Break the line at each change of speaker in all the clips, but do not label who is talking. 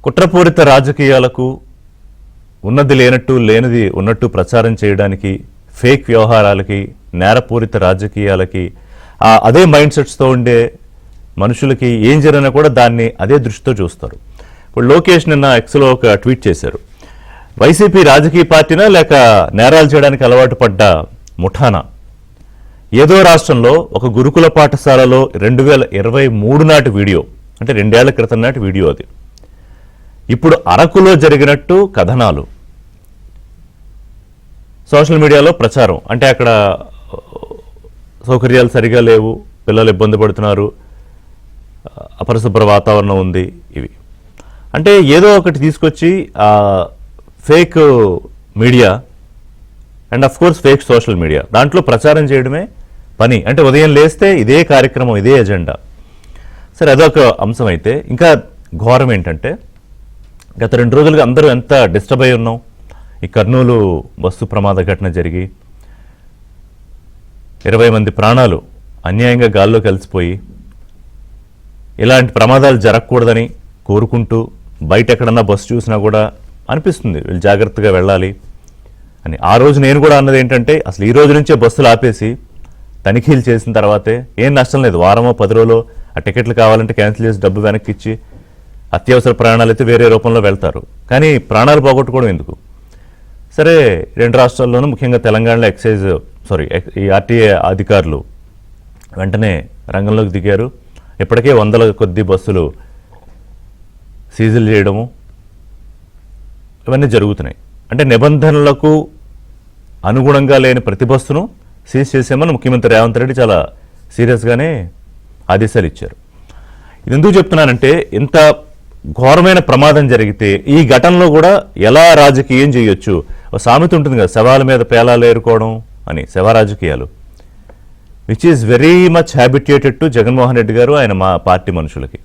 కుట్రపూరిత రాజకీయాలకు ఉన్నది లేనట్టు లేనిది ఉన్నట్టు ప్రచారం చేయడానికి ఫేక్ వ్యవహారాలకి నేరపూరిత రాజకీయాలకి అదే మైండ్ సెట్స్తో ఉండే మనుషులకి ఏం జరిగినా కూడా దాన్ని అదే దృష్టితో చూస్తారు. ఇప్పుడు లోకేష్ నిన్న ఎక్స్లో ఒక ట్వీట్ చేశారు. వైసీపీ రాజకీయ పార్టీనా లేక నేరాలు చేయడానికి అలవాటు పడ్డ ముఠానా? ఏదో రాష్ట్రంలో ఒక గురుకుల పాఠశాలలో 2023 నాటి వీడియో, అంటే 2 ఏళ్ల క్రితం నాటి వీడియో అది. ఇప్పుడు అరకులో జరిగినట్టు కథనాలు సోషల్ మీడియాలో ప్రచారం. అంటే అక్కడ సౌకర్యాలు సరిగా లేవు, పిల్లలు ఇబ్బంది పడుతున్నారు, అపరిశుభ్ర వాతావరణం ఉంది. ఇవి అంటే ఏదో ఒకటి తీసుకొచ్చి fake media and of course fake social media దాంట్లో ప్రచారం చేయడమే పని. అంటే ఉదయం లేస్తే ఇదే కార్యక్రమం, ఇదే ఎజెండా. సరే, అదొక అంశం. అయితే ఇంకా ఘోరం ఏంటంటే గత 2 రోజులుగా అందరూ ఎంత డిస్టర్బ్ అయి ఉన్నాం. ఈ కర్నూలు బస్సు ప్రమాద ఘటన జరిగి 20 మంది ప్రాణాలు అన్యాయంగా గాల్లో కలిసిపోయి ఇలాంటి ప్రమాదాలు జరగకూడదని కోరుకుంటూ బయట ఎక్కడన్నా బస్సు చూసినా కూడా అనిపిస్తుంది వీళ్ళు జాగ్రత్తగా వెళ్ళాలి అని. ఆ రోజు నేను కూడా అన్నది ఏంటంటే అసలు ఈ రోజు నుంచే బస్సులు ఆపేసి తనిఖీలు చేసిన తర్వాతే ఏం నష్టం లేదు, వారమో 10 రోజులో ఆ టికెట్లు కావాలంటే క్యాన్సిల్ చేసి డబ్బు వెనక్కి ఇచ్చి అత్యవసర ప్రయాణాలు అయితే వేరే రూపంలో వెళ్తారు. కానీ ప్రాణాలు పోగొట్టుకోవడం ఎందుకు? సరే, 2 రాష్ట్రాల్లోనూ ముఖ్యంగా తెలంగాణలో ఈ ఆర్టీఏ అధికారులు వెంటనే రంగంలోకి దిగారు. ఇప్పటికే 100ల కొద్ది బస్సులు సీజులు చేయడము ఇవన్నీ జరుగుతున్నాయి. అంటే నిబంధనలకు అనుగుణంగా లేని ప్రతి బస్సును సీజ్ చేసామని ముఖ్యమంత్రి రేవంత్ రెడ్డి చాలా సీరియస్గానే ఆదేశాలు ఇచ్చారు. ఇది ఎందుకు చెప్తున్నానంటే ఇంత ఘోరమైన ప్రమాదం జరిగితే ఈ ఘటనలో కూడా ఎలా రాజకీయం చేయొచ్చు. ఒక సామెత ఉంటుంది కదా, శవాల మీద పేలాలు ఏరుకోవడం అని, శవ రాజకీయాలు, which is very much habituated to Jaganmohan Reddy గారు, ఆయన మా పార్టీ మనుషులకి.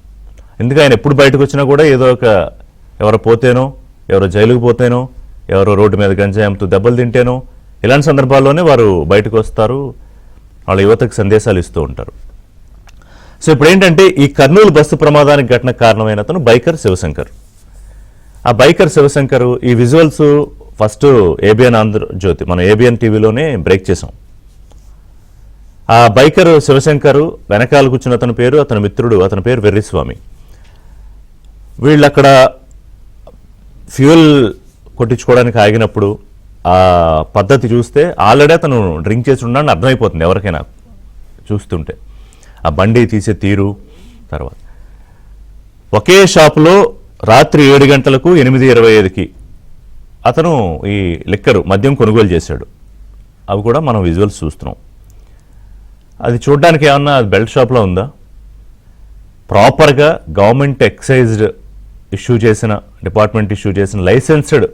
ఎందుకు ఆయన ఎప్పుడు బయటకు వచ్చినా కూడా ఏదో ఒక ఎవరో పోతేనో, ఎవరో జైలుకు పోతేనో, ఎవరో రోడ్డు మీద గంజాయంతో దెబ్బలు తింటేనో ఇలాంటి సందర్భాల్లోనే వారు బయటకు వస్తారు, వాళ్ళ యువతకు సందేశాలు ఇస్తూ ఉంటారు. సో ఇప్పుడు ఏంటంటే ఈ కర్నూలు బస్సు ప్రమాదానికి ఘటన కారణమైన అతను బైకర్ శివశంకర్. ఆ బైకర్ శివశంకర్ ఈ విజువల్స్ ఫస్ట్ ఏబిఎన్ ఆంధ్రజ్యోతి, మనం ఏబిఎన్ టీవీలోనే బ్రేక్ చేసాం. ఆ బైకర్ శివశంకర్ వెనకాల కూర్చున్న అతని మిత్రుడు, అతని పేరు వెర్రిస్వామి. వీళ్ళు అక్కడ ఫ్యూయల్ కొట్టించుకోవడానికి ఆగినప్పుడు ఆ పద్ధతి చూస్తే ఆల్రెడీ అతను డ్రింక్ చేసి ఉన్నాడని అర్థమైపోతుంది ఎవరికైనా చూస్తుంటే. ఆ బండి తీసే తీరు, తర్వాత ఒకే షాపులో రాత్రి 7 గంటలకు 8:25కి అతను ఈ లిక్కరు మద్యం కొనుగోలు చేశాడు. అవి కూడా మనం విజువల్స్ చూస్తున్నాం. అది చూడడానికి ఏమన్నా అది బెల్ట్ షాప్లో ఉందా? ప్రాపర్గా గవర్నమెంట్ ఎక్సైజ్డ్ డిపార్ట్మెంట్ ఇష్యూ చేసిన లైసెన్స్డ్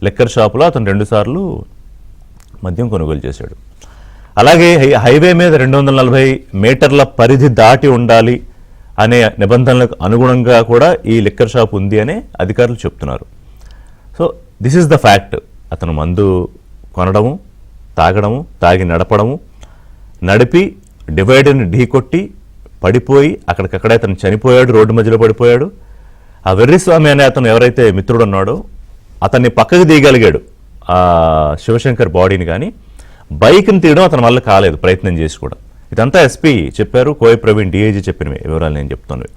లిక్కర్ షాపులో అతను 2 సార్లు మద్యం కొనుగోలు చేశాడు. అలాగే హైవే మీద 240 మీటర్ల పరిధి దాటి ఉండాలి అనే నిబంధనలకు అనుగుణంగా కూడా ఈ లిక్కర్ షాప్ ఉంది అని అధికారులు చెప్తున్నారు. So this is the fact. అతను మందు కొనడము, తాగడము, తాగి నడపడము, నడిపి డివైడర్ని ఢీకొట్టి పడిపోయి అక్కడికక్కడే అతను చనిపోయాడు, రోడ్డు మధ్యలో పడిపోయాడు. ఆ వెర్రిస్వామి అనే అతను ఎవరైతే మిత్రుడు ఉన్నాడో అతన్ని పక్కకు తీయగలిగాడు ఆ శివశంకర్ బాడీని, కానీ బైక్ని తీయడం అతని వల్ల కాలేదు, ప్రయత్నం చేసి కూడా. ఇదంతా ఎస్పీ చెప్పారు, కోయ ప్రవీణ్ డిఐజీ చెప్పిన వివరాలు నేను చెప్తాను.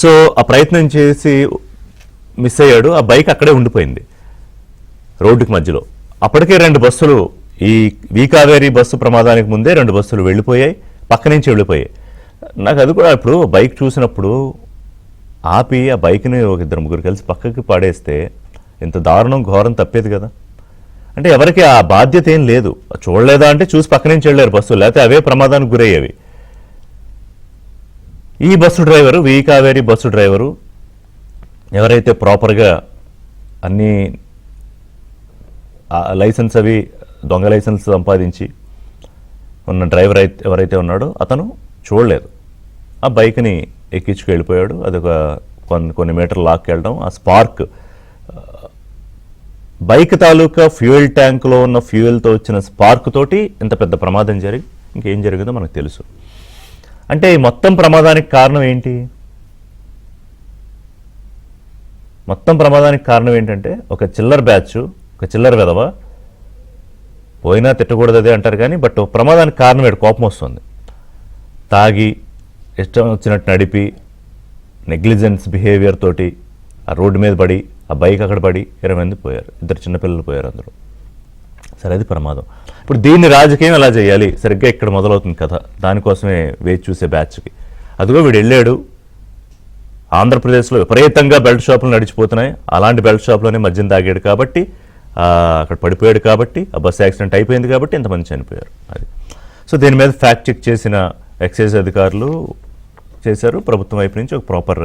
సో ఆ ప్రయత్నం చేసి మిస్ అయ్యాడు. ఆ బైక్ అక్కడే ఉండిపోయింది రోడ్డుకి మధ్యలో. అప్పటికే 2 బస్సులు, ఈ వీకావేరి బస్సు ప్రమాదానికి ముందే 2 బస్సులు వెళ్ళిపోయాయి, పక్క నుంచి వెళ్ళిపోయాయి. నాకు అది కూడా ఇప్పుడు బైక్ చూసినప్పుడు ఆపి ఆ బైక్ని 2-3 కలిసి పక్కకి పడేస్తే ఇంత దారుణం ఘోరం తప్పేది కదా. అంటే ఎవరికి ఆ బాధ్యత ఏం లేదు. చూడలేదా అంటే చూసి పక్క నుంచి వెళ్ళారు బస్సులు, లేకపోతే అవే ప్రమాదానికి గురయ్యేవి. ఈ బస్సు డ్రైవరు, వీకావేరి బస్సు డ్రైవరు ఎవరైతే ప్రాపర్గా అన్ని లైసెన్స్ అవి దొంగ లైసెన్స్ సంపాదించి ఉన్న డ్రైవర్ ఎవరైతే ఉన్నాడో అతను చూడలేదు, ఆ బైక్ని ఎక్కించుకు వెళ్ళిపోయాడు. అదొక కొన్ని మీటర్లు లాక్కెళ్ళడం, ఆ స్పార్క్ బైక్ తాలూకా ఫ్యూయల్ ట్యాంక్లో ఉన్న ఫ్యూయల్తో వచ్చిన స్పార్క్ తోటి ఇంత పెద్ద ప్రమాదం జరిగి ఇంకేం జరిగిందో మనకు తెలుసు. అంటే ఈ మొత్తం ప్రమాదానికి కారణం ఏంటి? మొత్తం ప్రమాదానికి కారణం ఏంటంటే ఒక చిల్లర బ్యాచ్, ఒక చిల్లర విధవ, పోయినా తిట్టకూడదు అదే అంటారు కానీ బట్ ప్రమాదానికి కారణం ఏంటి? కోపం వస్తుంది. తాగి ఇష్టం వచ్చినట్టు నడిపి నెగ్లిజెన్స్ బిహేవియర్ తోటి ఆ రోడ్డు మీద పడి ఆ బైక్ అక్కడ పడి 20 మంది పోయారు, 2 చిన్నపిల్లలు పోయారు అందులో. సరే, అది ప్రమాదం. ఇప్పుడు దీన్ని రాజకీయం ఎలా చేయాలి? సరిగ్గా ఇక్కడ మొదలవుతుంది కథ. దానికోసమే వేచి చూసే బ్యాచ్కి. అదిగో వీడు వెళ్ళాడు, ఆంధ్రప్రదేశ్లో విపరీతంగా బెల్ట్ షాపులు నడిచిపోతున్నాయి, అలాంటి బెల్ట్ షాప్లోనే మద్యం తాగాడు కాబట్టి అక్కడ పడిపోయాడు కాబట్టి ఆ బస్సు యాక్సిడెంట్ అయిపోయింది కాబట్టి ఇంతమంది చనిపోయారు. అది. సో దీని మీద ఫ్యాక్ట్ చెక్ చేసిన ఎక్సైజ్ అధికారులు చేశారు. ప్రభుత్వం వైపు నుంచి ఒక ప్రాపర్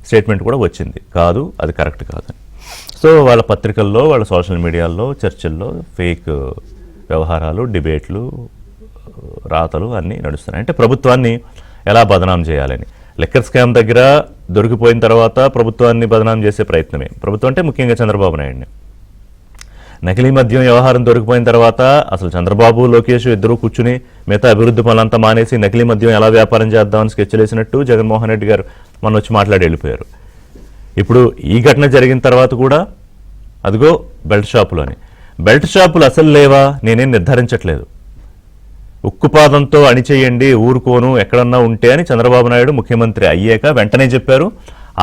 స్టేట్మెంట్ కూడా వచ్చింది, కాదు అది కరెక్ట్ కాదని. సో వాళ్ళ పత్రికల్లో, వాళ్ళ సోషల్ మీడియాల్లో, చర్చల్లో ఫేక్ వ్యవహారాలు, డిబేట్లు, రాతలు అన్నీ నడుస్తున్నాయి. అంటే ప్రభుత్వాన్ని ఎలా బదనాం చేయాలని. లిక్కర్ స్కామ్ దగ్గర దొరికిపోయిన తర్వాత ప్రభుత్వాన్ని బదనాం చేసే ప్రయత్నమే. ప్రభుత్వం అంటే ముఖ్యంగా చంద్రబాబు నాయుడిని. నకిలీ మద్యం వ్యవహారం దొరికిపోయిన తర్వాత అసలు చంద్రబాబు, లోకేష్ ఇద్దరు కూర్చుని మిగతా అభివృద్ధి పనులంతా మానేసి నకిలీ మద్యం ఎలా వ్యాపారం చేద్దామని స్కెచ్లు వేసినట్టు జగన్మోహన్ రెడ్డి గారు మొన్న వచ్చి మాట్లాడి వెళ్ళిపోయారు. ఇప్పుడు ఈ ఘటన జరిగిన తర్వాత కూడా అదిగో బెల్ట్ షాపులు అని. బెల్ట్ షాపులు అసలు లేవా? నేనేం నిర్ధారించట్లేదు. ఉక్కుపాదంతో అణిచేయండి, ఊరుకోను ఎక్కడన్నా ఉంటే అని చంద్రబాబు నాయుడు ముఖ్యమంత్రి అయ్యాక వెంటనే చెప్పారు.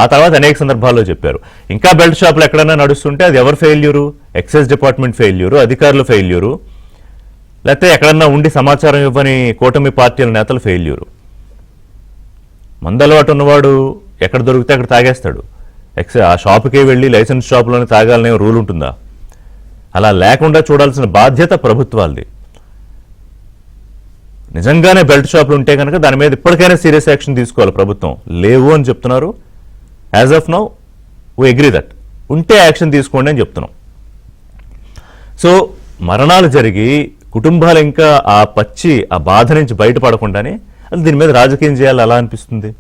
ఆ తర్వాత అనేక సందర్భాల్లో చెప్పారు. ఇంకా బెల్ట్ షాపులు ఎక్కడన్నా నడుస్తుంటే అది ఎవరు ఫెయిల్యూరు? ఎక్సైజ్ డిపార్ట్మెంట్ ఫెయిల్యూరు, అధికారులు ఫెయిల్యూరు, లేకపోతే ఎక్కడన్నా ఉండి సమాచారం ఇవ్వని కూటమి పార్టీల నేతలు ఫెయిల్యూరు. మందలవాటు ఉన్నవాడు ఎక్కడ దొరికితే అక్కడ తాగేస్తాడు. ఆ షాపుకే వెళ్ళి లైసెన్స్ షాపులోనే తాగాలనే రూల్ ఉంటుందా? అలా లేకుండా చూడాల్సిన బాధ్యత ప్రభుత్వాలది. నిజంగానే బెల్ట్ షాపులు ఉంటే కనుక దాని మీద ఇప్పటికైనా సీరియస్ యాక్షన్ తీసుకోవాలి ప్రభుత్వం. లేవు అని చెప్తున్నారు. As of now we agree that. ఉంటే యాక్షన్ తీసుకోండి అని చెప్తున్నాం. సో మరణాలు జరిగి కుటుంబాలు ఇంకా ఆ బాధ నుంచి బయటపడకుండానే అది దీని మీద రాజకీయం చేయాలి అలా అనిపిస్తుంది.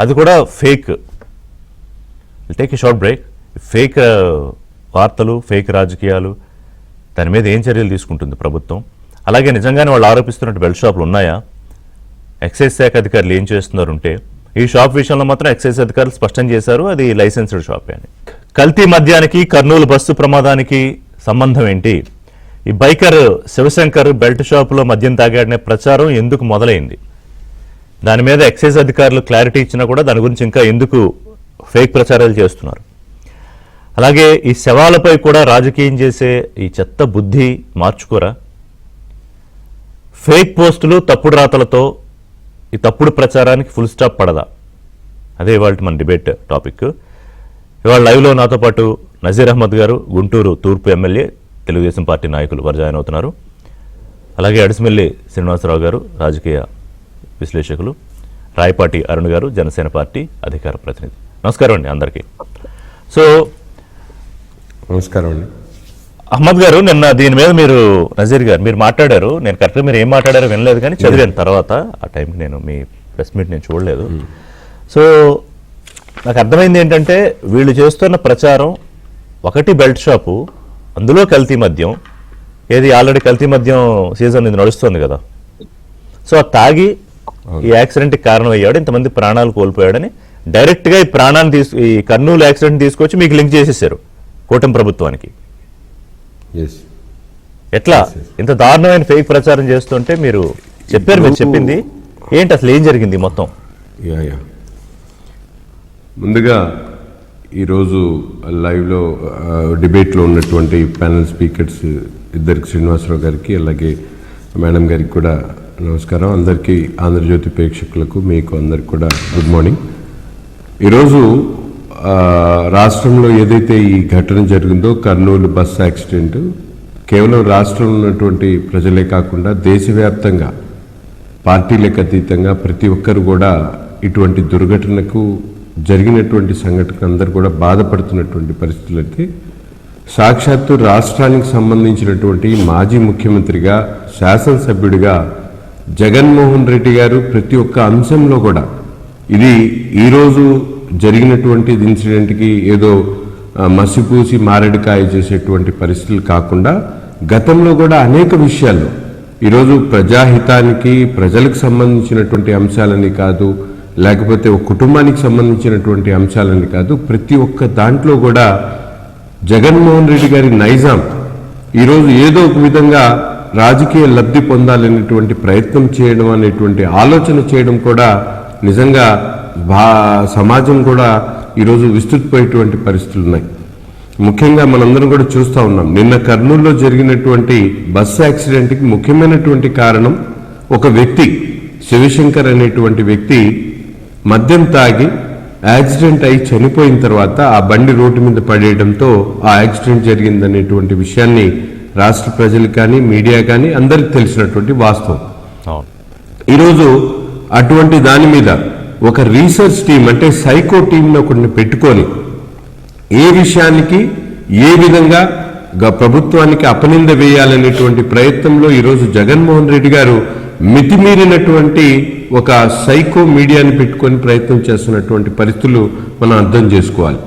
అది కూడా fake. Take a short break. Fake వార్తలు, ఫేక్ రాజకీయాలు, దాని మీద ఏం చర్యలు తీసుకుంటుంది ప్రభుత్వం? అలాగే నిజంగానే వాళ్ళు ఆరోపిస్తున్నట్టు బెల్ట్ షాపులు ఉన్నాయా? ఎక్సైజ్ శాఖ అధికారులు ఏం చేస్తున్నారు ఉంటే? ఈ షాప్ విషయంలో మాత్రం ఎక్సైజ్ అధికారులు స్పష్టం చేశారు, అది లైసెన్స్డ్ షాపే అని. కల్తీ మద్యానికి కర్నూలు బస్సు ప్రమాదానికి సంబంధం ఏంటి? ఈ బైకర్ శివశంకర్ బెల్ట్ షాపులో మద్యం తాగాడనే ప్రచారం ఎందుకు మొదలైంది? దాని మీద ఎక్సైజ్ అధికారులు క్లారిటీ ఇచ్చినా కూడా దాని గురించి ఇంకా ఎందుకు ఫేక్ ప్రచారాలు చేస్తున్నారు? అలాగే ఈ శవాలపై కూడా రాజకీయం చేసే ఈ చెత్త బుద్ధి మార్చుకోరా? ఫేక్ పోస్టులు, తప్పుడు రాతలతో ఈ తప్పుడు ప్రచారానికి ఫుల్ స్టాప్ పడదా? అదే ఇవాళ మన డిబేట్ టాపిక్. ఇవాళ లైవ్లో నాతో పాటు నజీర్ అహ్మద్ గారు, గుంటూరు తూర్పు ఎమ్మెల్యే, తెలుగుదేశం పార్టీ నాయకులు వారు జాయిన్ అవుతున్నారు. అలాగే అడిసిమెల్లి శ్రీనివాసరావు గారు, రాజకీయ విశ్లేషకులు, రాయపాటి అరుణ్ గారు, జనసేన పార్టీ అధికార ప్రతినిధి. నమస్కారం అండి అందరికీ. సో
నమస్కారం అండి.
అహ్మద్ గారు, నిన్న దీని మీద నజీర్ గారు మీరు మాట్లాడారు. నేను కరెక్ట్గా మీరు ఏం మాట్లాడారో వినలేదు కానీ చదివాను తర్వాత. ఆ టైంకి నేను మీ ప్రెస్ మీట్ నేను చూడలేదు. సో నాకు అర్థమైంది ఏంటంటే వీళ్ళు చేస్తున్న ప్రచారం ఒకటి బెల్ట్ షాపు, అందులో కల్తీ మద్యం. ఏది ఆల్రెడీ కల్తీ మద్యం సీజన్ ఇది నడుస్తుంది కదా. సో అది తాగి ఈ యాక్సిడెంట్కి కారణం అయ్యాడు, ఇంతమంది ప్రాణాలు కోల్పోయాడని డైరెక్ట్గా ఈ కర్నూలు యాక్సిడెంట్ తీసుకొచ్చి మీకు లింక్ చేసేసారు కూటమి ప్రభుత్వానికి. ఎట్లా ఇంత దారుణమైన ఫేక్ ప్రచారం చేస్తుంటే మీరు చెప్పారు, మీరు చెప్పింది ఏంటి, అసలు ఏం జరిగింది మొత్తం?
ముందుగా ఈరోజు లైవ్లో డిబేట్లో ఉన్నటువంటి ప్యానల్ స్పీకర్స్ ఇద్దరికి, శ్రీనివాసరావు గారికి అలాగే మేడం గారికి కూడా నమస్కారం. అందరికీ, ఆంధ్రజ్యోతి ప్రేక్షకులకు, మీకు అందరికి కూడా గుడ్ మార్నింగ్. ఈరోజు రాష్ట్రంలో ఏదైతే ఈ ఘటన జరిగిందో, కర్నూలు బస్ యాక్సిడెంట్, కేవలం రాష్ట్రంలో ఉన్నటువంటి ప్రజలే కాకుండా దేశవ్యాప్తంగా పార్టీలకు అతీతంగా ప్రతి ఒక్కరు కూడా ఇటువంటి దుర్ఘటనకు జరిగినటువంటి సంఘటన అందరూ కూడా బాధపడుతున్నటువంటి పరిస్థితులు అయితే, సాక్షాత్తు రాష్ట్రానికి సంబంధించినటువంటి మాజీ ముఖ్యమంత్రిగా, శాసనసభ్యుడిగా జగన్మోహన్ రెడ్డి గారు ప్రతి ఒక్క అంశంలో కూడా ఇది ఈరోజు జరిగినటువంటి ఇన్సిడెంట్కి ఏదో మసిపూసి మారేడుకాయ చేసేటువంటి పరిస్థితులు కాకుండా గతంలో కూడా అనేక విషయాల్లో ఈరోజు ప్రజాహితానికి, ప్రజలకు సంబంధించినటువంటి అంశాలని కాదు, లేకపోతే ఒక కుటుంబానికి సంబంధించినటువంటి అంశాలని కాదు, ప్రతి ఒక్క దాంట్లో కూడా జగన్మోహన్ రెడ్డి గారి నైజాం ఈరోజు ఏదో ఒక విధంగా రాజకీయ లబ్ధి పొందాలనేటువంటి ప్రయత్నం చేయడం అనేటువంటి ఆలోచన చేయడం కూడా నిజంగా సమాజం కూడా ఈరోజు విస్తృతపోయేటువంటి పరిస్థితులు ఉన్నాయి. ముఖ్యంగా మనందరం కూడా చూస్తూ ఉన్నాం. నిన్న కర్నూలులో జరిగినటువంటి బస్సు యాక్సిడెంట్కి ముఖ్యమైనటువంటి కారణం ఒక వ్యక్తి, శివశంకర్ అనేటువంటి వ్యక్తి మద్యం తాగి యాక్సిడెంట్ అయి చనిపోయిన తర్వాత ఆ బండి రోడ్డు మీద పడేయడంతో ఆ యాక్సిడెంట్ జరిగిందనేటువంటి విషయాన్ని రాష్ట్ర ప్రజలు కానీ మీడియా కానీ అందరికి తెలిసినటువంటి వాస్తవం. ఈరోజు అటువంటి దాని మీద ఒక రీసెర్చ్ టీం అంటే సైకో టీంను ఒకరిని పెట్టుకొని ఏ విషయానికి ఏ విధంగా ప్రభుత్వానికి అపనింద వేయాలనేటువంటి ప్రయత్నంలో ఈరోజు జగన్మోహన్ రెడ్డి గారు మితిమీరినటువంటి ఒక సైకో మీడియాని పెట్టుకొని ప్రయత్నం చేస్తున్నటువంటి పరిస్థితులు మనం అర్థం చేసుకోవాలి.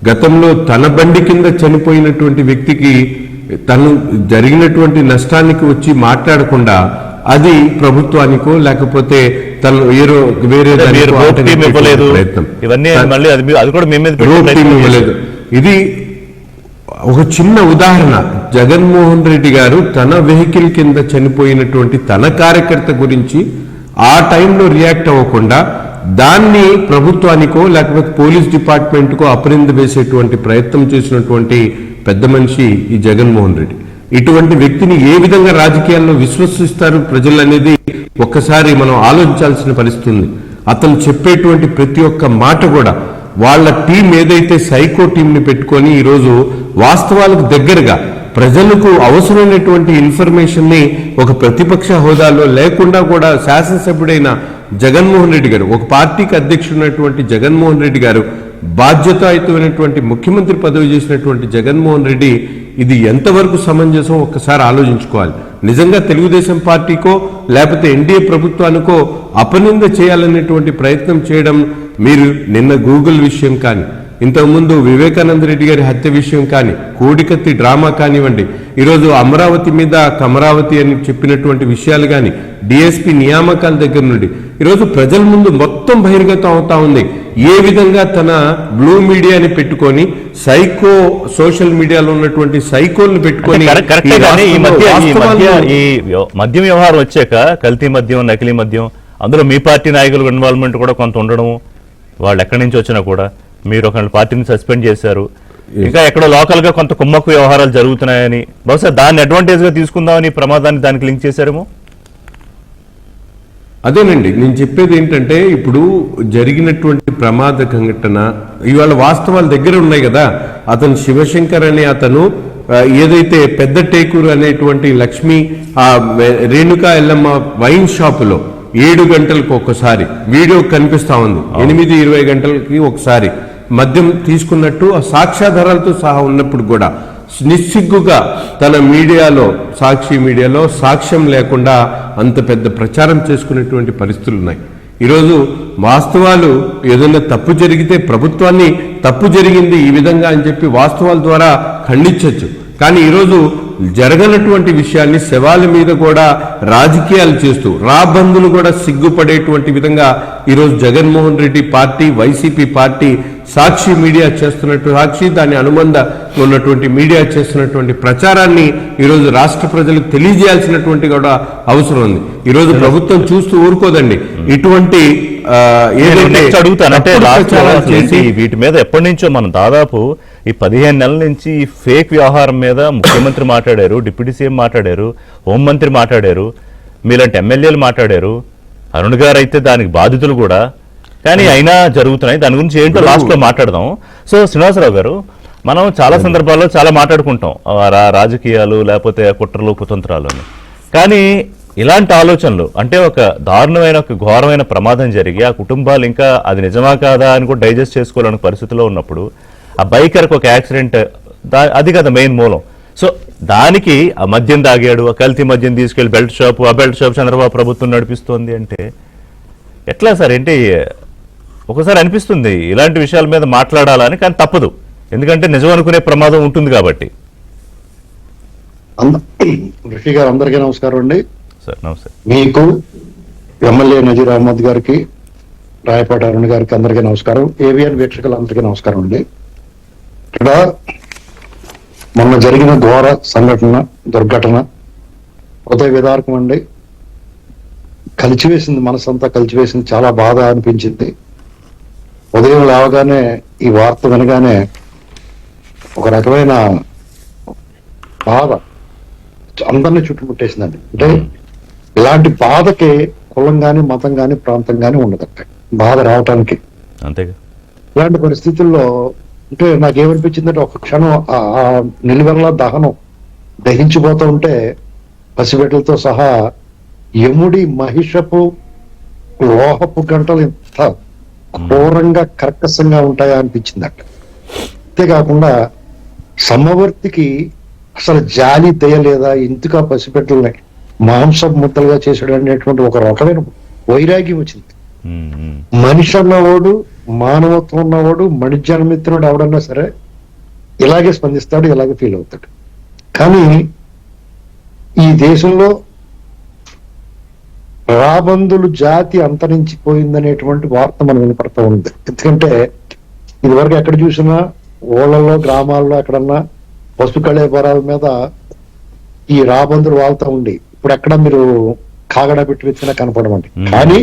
గతంలో తన బండి కింద చనిపోయినటువంటి వ్యక్తికి తను జరిగినటువంటి నష్టానికి వచ్చి మాట్లాడకుండా అది ప్రభుత్వానికో లేకపోతే తను వేరే ఇది ఒక చిన్న ఉదాహరణ. జగన్మోహన్ రెడ్డి గారు తన వెహికల్ కింద చనిపోయినటువంటి తన కార్యకర్త గురించి ఆ టైంలో రియాక్ట్ అవ్వకుండా దాన్ని ప్రభుత్వానికో లేకపోతే పోలీస్ డిపార్ట్మెంట్కో అపనింద వేసేటువంటి ప్రయత్నం చేసినటువంటి పెద్ద మనిషి ఈ జగన్మోహన్ రెడ్డి. ఇటువంటి వ్యక్తిని ఏ విధంగా రాజకీయాల్లో విశ్వసిస్తారు ప్రజలు అనేది ఒక్కసారి మనం ఆలోచించాల్సిన పరిస్థితి ఉంది. అతను చెప్పేటువంటి ప్రతి ఒక్క మాట కూడా వాళ్ళ టీం ఏదైతే సైకో టీంని పెట్టుకొని ఈరోజు వాస్తవాలకు దగ్గరగా ప్రజలకు అవసరమైనటువంటి ఇన్ఫర్మేషన్ ని ఒక ప్రతిపక్ష హోదాలో లేకుండా కూడా శాసనసభ్యుడైన జగన్మోహన్ రెడ్డి గారు, ఒక పార్టీకి అధ్యక్షుడైనటువంటి జగన్మోహన్ రెడ్డి గారు, బాధ్యతాయుతమైనటువంటి ముఖ్యమంత్రి పదవి చేసినటువంటి జగన్మోహన్ రెడ్డి ఇది ఎంతవరకు సమంజసం ఒక్కసారి ఆలోచించుకోవాలి. నిజంగా తెలుగుదేశం పార్టీకో లేకపోతే ఎన్డీఏ ప్రభుత్వానికో అపనింద చేయాలనేటువంటి ప్రయత్నం చేయడం, మీరు నిన్న గూగుల్ విషయం కానీ, ఇంతకుముందు వివేకానంద రెడ్డి గారి హత్య విషయం కానీ, కోడికత్తి డ్రామా కానివ్వండి, ఈరోజు అమరావతి మీద కమరావతి అని చెప్పినటువంటి విషయాలు కానీ, డిఎస్పీ నియామకాల దగ్గర నుండి ఈరోజు ప్రజల ముందు మొత్తం బహిర్గతం అవుతా ఉంది. ఏ విధంగా తన బ్లూ మీడియాని పెట్టుకొని సైకో సోషల్ మీడియాలో ఉన్నటువంటి సైకోల్ని పెట్టుకొని
మద్యం వ్యవహారం వచ్చాక కల్తీ మద్యం, నకిలీ మద్యం, అందులో మీ పార్టీ నాయకుల ఇన్వాల్వ్మెంట్ కూడా కొంత ఉండడము, వాళ్ళు ఎక్కడి నుంచి వచ్చినా కూడా మీరు ఒక పార్టీని సస్పెండ్ చేశారు, ఇంకా ఎక్కడో లోకల్ గా కొంత కుమ్మక్కు వ్యవహారాలు జరుగుతున్నాయని బహుశా దాన్ని అడ్వాంటేజ్ గా తీసుకుందామని ప్రమాదాన్ని దానికి లింక్ చేశారేమో.
అదేనండి నేను చెప్పేది ఏంటంటే, ఇప్పుడు జరిగినటువంటి ప్రమాద సంఘటన ఇవాళ వాస్తవాల దగ్గర ఉన్నాయి కదా. అతను శివశంకర్ అనే అతను ఏదైతే పెద్ద టేకూరు అనేటువంటి లక్ష్మి ఆ రేణుకా ఎల్లమ్మ వైన్ షాపులో 7 గంటలకు ఒకసారి వీడియో కనిపిస్తా ఉంది, 8-20 గంటలకి ఒకసారి మద్యం తీసుకున్నట్టు ఆ సాక్ష్యాధారాలతో సహా ఉన్నప్పుడు కూడా నిస్సిగ్గుగా తన మీడియాలో, సాక్షి మీడియాలో సాక్ష్యం లేకుండా అంత పెద్ద ప్రచారం చేసుకునేటువంటి పరిస్థితులు ఉన్నాయి. ఈరోజు వాస్తవాలు ఏదైనా తప్పు జరిగితే ప్రభుత్వాన్ని తప్పు జరిగింది ఈ విధంగా అని చెప్పి వాస్తవాల ద్వారా ఖండించవచ్చు. కానీ ఈరోజు జరగనటువంటి విషయాన్ని శవాల మీద కూడా రాజకీయాలు చేస్తూ రాబందులు కూడా సిగ్గుపడేటువంటి విధంగా ఈరోజు Jaganmohan Reddy party, YCP party, Sakshi media చేస్తున్నట్టు, సాక్షి దాని అనుబంధ ఉన్నటువంటి మీడియా చేస్తున్నటువంటి ప్రచారాన్ని ఈరోజు రాష్ట్ర ప్రజలకు తెలియజేయాల్సినటువంటి కూడా అవసరం ఉంది. ఈరోజు ప్రభుత్వం చూస్తూ ఊరుకోదండి. ఇటువంటి
వీటి మీద ఎప్పటి నుంచో మనం దాదాపు ఈ 15 నెలల నుంచి ఈ ఫేక్ వ్యవహారం మీద ముఖ్యమంత్రి మాట్లాడారు, డిప్యూటీ సీఎం మాట్లాడారు, హోంమంత్రి మాట్లాడారు, మీలాంటి ఎమ్మెల్యేలు మాట్లాడారు, అరుణ్ గారు అయితే దానికి బాధితులు కూడా. కానీ అయినా జరుగుతున్నాయి. దాని గురించి ఏంటో లాస్ట్ లో మాట్లాడదాం. సో శ్రీనివాసరావు గారు, మనం చాలా సందర్భాల్లో చాలా మాట్లాడుకుంటాం రాజకీయాలు లేకపోతే కుట్రలు కుతంత్రాలు అని. కానీ ఇలాంటి ఆలోచనలు అంటే ఒక దారుణమైన ఒక ఘోరమైన ప్రమాదం జరిగి ఆ కుటుంబాలు ఇంకా అది నిజమా కాదా అని కూడా డైజెస్ట్ చేసుకోవాలనే పరిస్థితిలో ఉన్నప్పుడు ఆ బైకర్కి ఒక యాక్సిడెంట్, అది కదా మెయిన్ మూలం. సో దానికి ఆ మద్యం తాగాడు, ఆ కల్తీ మద్యం తీసుకెళ్లి బెల్ట్ షాప్, ఆ బెల్ట్ షాప్ చంద్రబాబు ప్రభుత్వం నడిపిస్తోంది అంటే ఎట్లా సార్? ఏంటి ఒకసారి అనిపిస్తుంది ఇలాంటి విషయాల మీద మాట్లాడాలని, కానీ తప్పదు, ఎందుకంటే నిజం అనుకునే ప్రమాదం ఉంటుంది కాబట్టి.
ఋషి గారు అందరికీ నమస్కారం అండి.
సార్ నమస్తే.
మీకు, ఎమ్మెల్యే నజీర్ అహ్మద్ గారికి, రాయపాటి అరుణ్ గారికి అందరికీ నమస్కారం. ఏవిఎన్ వీక్షకులందరికీ నమస్కారం అండి. ఇక్కడ మొన్న జరిగిన ఘోర సంఘటన, దుర్ఘటన హృదయ విదారకం అండి. కలిచివేసింది, మనసంతా కలిచివేసింది. చాలా బాధ అనిపించింది. ఉదయం లేవగానే ఈ వార్త వినగానే ఒక రకమైన బాధ అందరినీ చుట్టుముట్టేసిందండి. అంటే ఇలాంటి బాధకి కులం గాని, మతం గాని, ప్రాంతం గాని ఉండదంట బాధ రావటానికి.
అంతేగా.
ఇలాంటి పరిస్థితుల్లో అంటే నాకేమనిపించిందంటే ఒక క్షణం ఆ నిలువెల్లా దహనం దహించిపోతూ ఉంటే పసిబిడ్డలతో సహా యముడి మహిషపు లోహపు గంటలు ఇంత క్రూరంగా కర్కశంగా ఉంటాయా అనిపించిందట. అంతేకాకుండా సమవర్తికి అసలు జాలి దయలేదా, ఎందుకు ఆ పసిబిడ్డల్ని మాంసం ముద్దలుగా చేసాడు అనేటువంటి ఒక రకమైన వైరాగ్యం వచ్చింది. మనిషి అన్నవాడు, మానవత్వం ఉన్నవాడు, మణిజన్మిత్రుడు ఎవడన్నా సరే ఇలాగే స్పందిస్తాడు, ఇలాగే ఫీల్ అవుతాడు. కానీ ఈ దేశంలో రాబందులు జాతి అంతరించిపోయిందనేటువంటి వార్త మనం వినపడతా ఉంది. ఎందుకంటే ఇదివరకు ఎక్కడ చూసినా ఊళ్ళలో, గ్రామాల్లో ఎక్కడన్నా పశు కళేబరాల మీద ఈ రాబందులు వాళ్తా ఉండి ఇప్పుడు ఎక్కడ మీరు కాగడ పెట్టి వెతికినా కనపడమండి. కానీ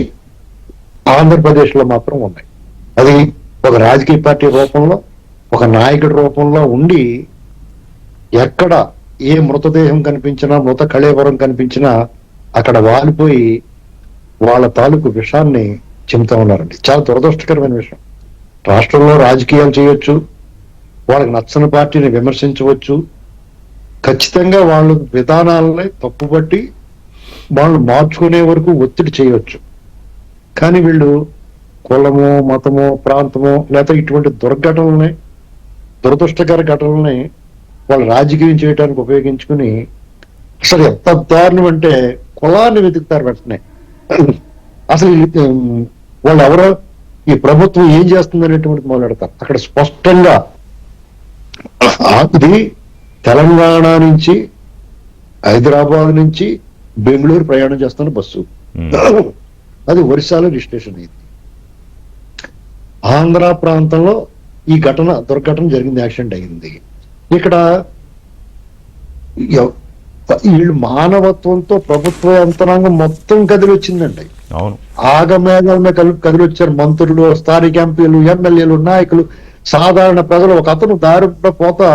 ఆంధ్రప్రదేశ్ లో మాత్రం ఉన్నాయి. అది ఒక రాజకీయ పార్టీ రూపంలో, ఒక నాయకుడి రూపంలో ఉండి ఎక్కడ ఏ మృతదేహం కనిపించినా, మృత కళేబరం కనిపించినా అక్కడ వాలిపోయి వాళ్ళ తాలూకు విషాన్ని చెబుతా ఉన్నారండి. చాలా దురదృష్టకరమైన విషయం. రాష్ట్రంలో రాజకీయాలు చేయొచ్చు, వాళ్ళకి నచ్చని పార్టీని విమర్శించవచ్చు, ఖచ్చితంగా వాళ్ళ విధానాలని తప్పుపట్టి వాళ్ళు మార్చుకునే వరకు ఒత్తిడి చేయవచ్చు. కానీ వీళ్ళు కులము, మతము, ప్రాంతము లేకపోతే ఇటువంటి దుర్ఘటనల్ని, దురదృష్టకర ఘటనల్ని వాళ్ళు రాజకీయం చేయడానికి ఉపయోగించుకుని అసలు ఎంత దారుణం అంటే కులాన్ని వెతుకుతారు వెంటనే. అసలు వాళ్ళు ఎవరో ఈ ప్రభుత్వం ఏం చేస్తుంది అనేటువంటిది మొదలెడతారు. అక్కడ స్పష్టంగా ఇది తెలంగాణ నుంచి, హైదరాబాద్ నుంచి బెంగళూరు ప్రయాణం చేస్తున్న బస్సు. అది ఒరిస్సాలో రిజిస్ట్రేషన్ అయింది. ఆంధ్ర ప్రాంతంలో ఈ దుర్ఘటన జరిగింది, యాక్సిడెంట్ అయింది. ఇక్కడ వీళ్ళు మానవత్వంతో ప్రభుత్వ యంత్రాంగం మొత్తం కదిలొచ్చిందండి. ఆగమేఘాలమే కదిలొచ్చారు. మంత్రులు, స్థానిక ఎంపీలు, ఎమ్మెల్యేలు, నాయకులు, సాధారణ ప్రజలు. ఒక అతను దారిలో పోతా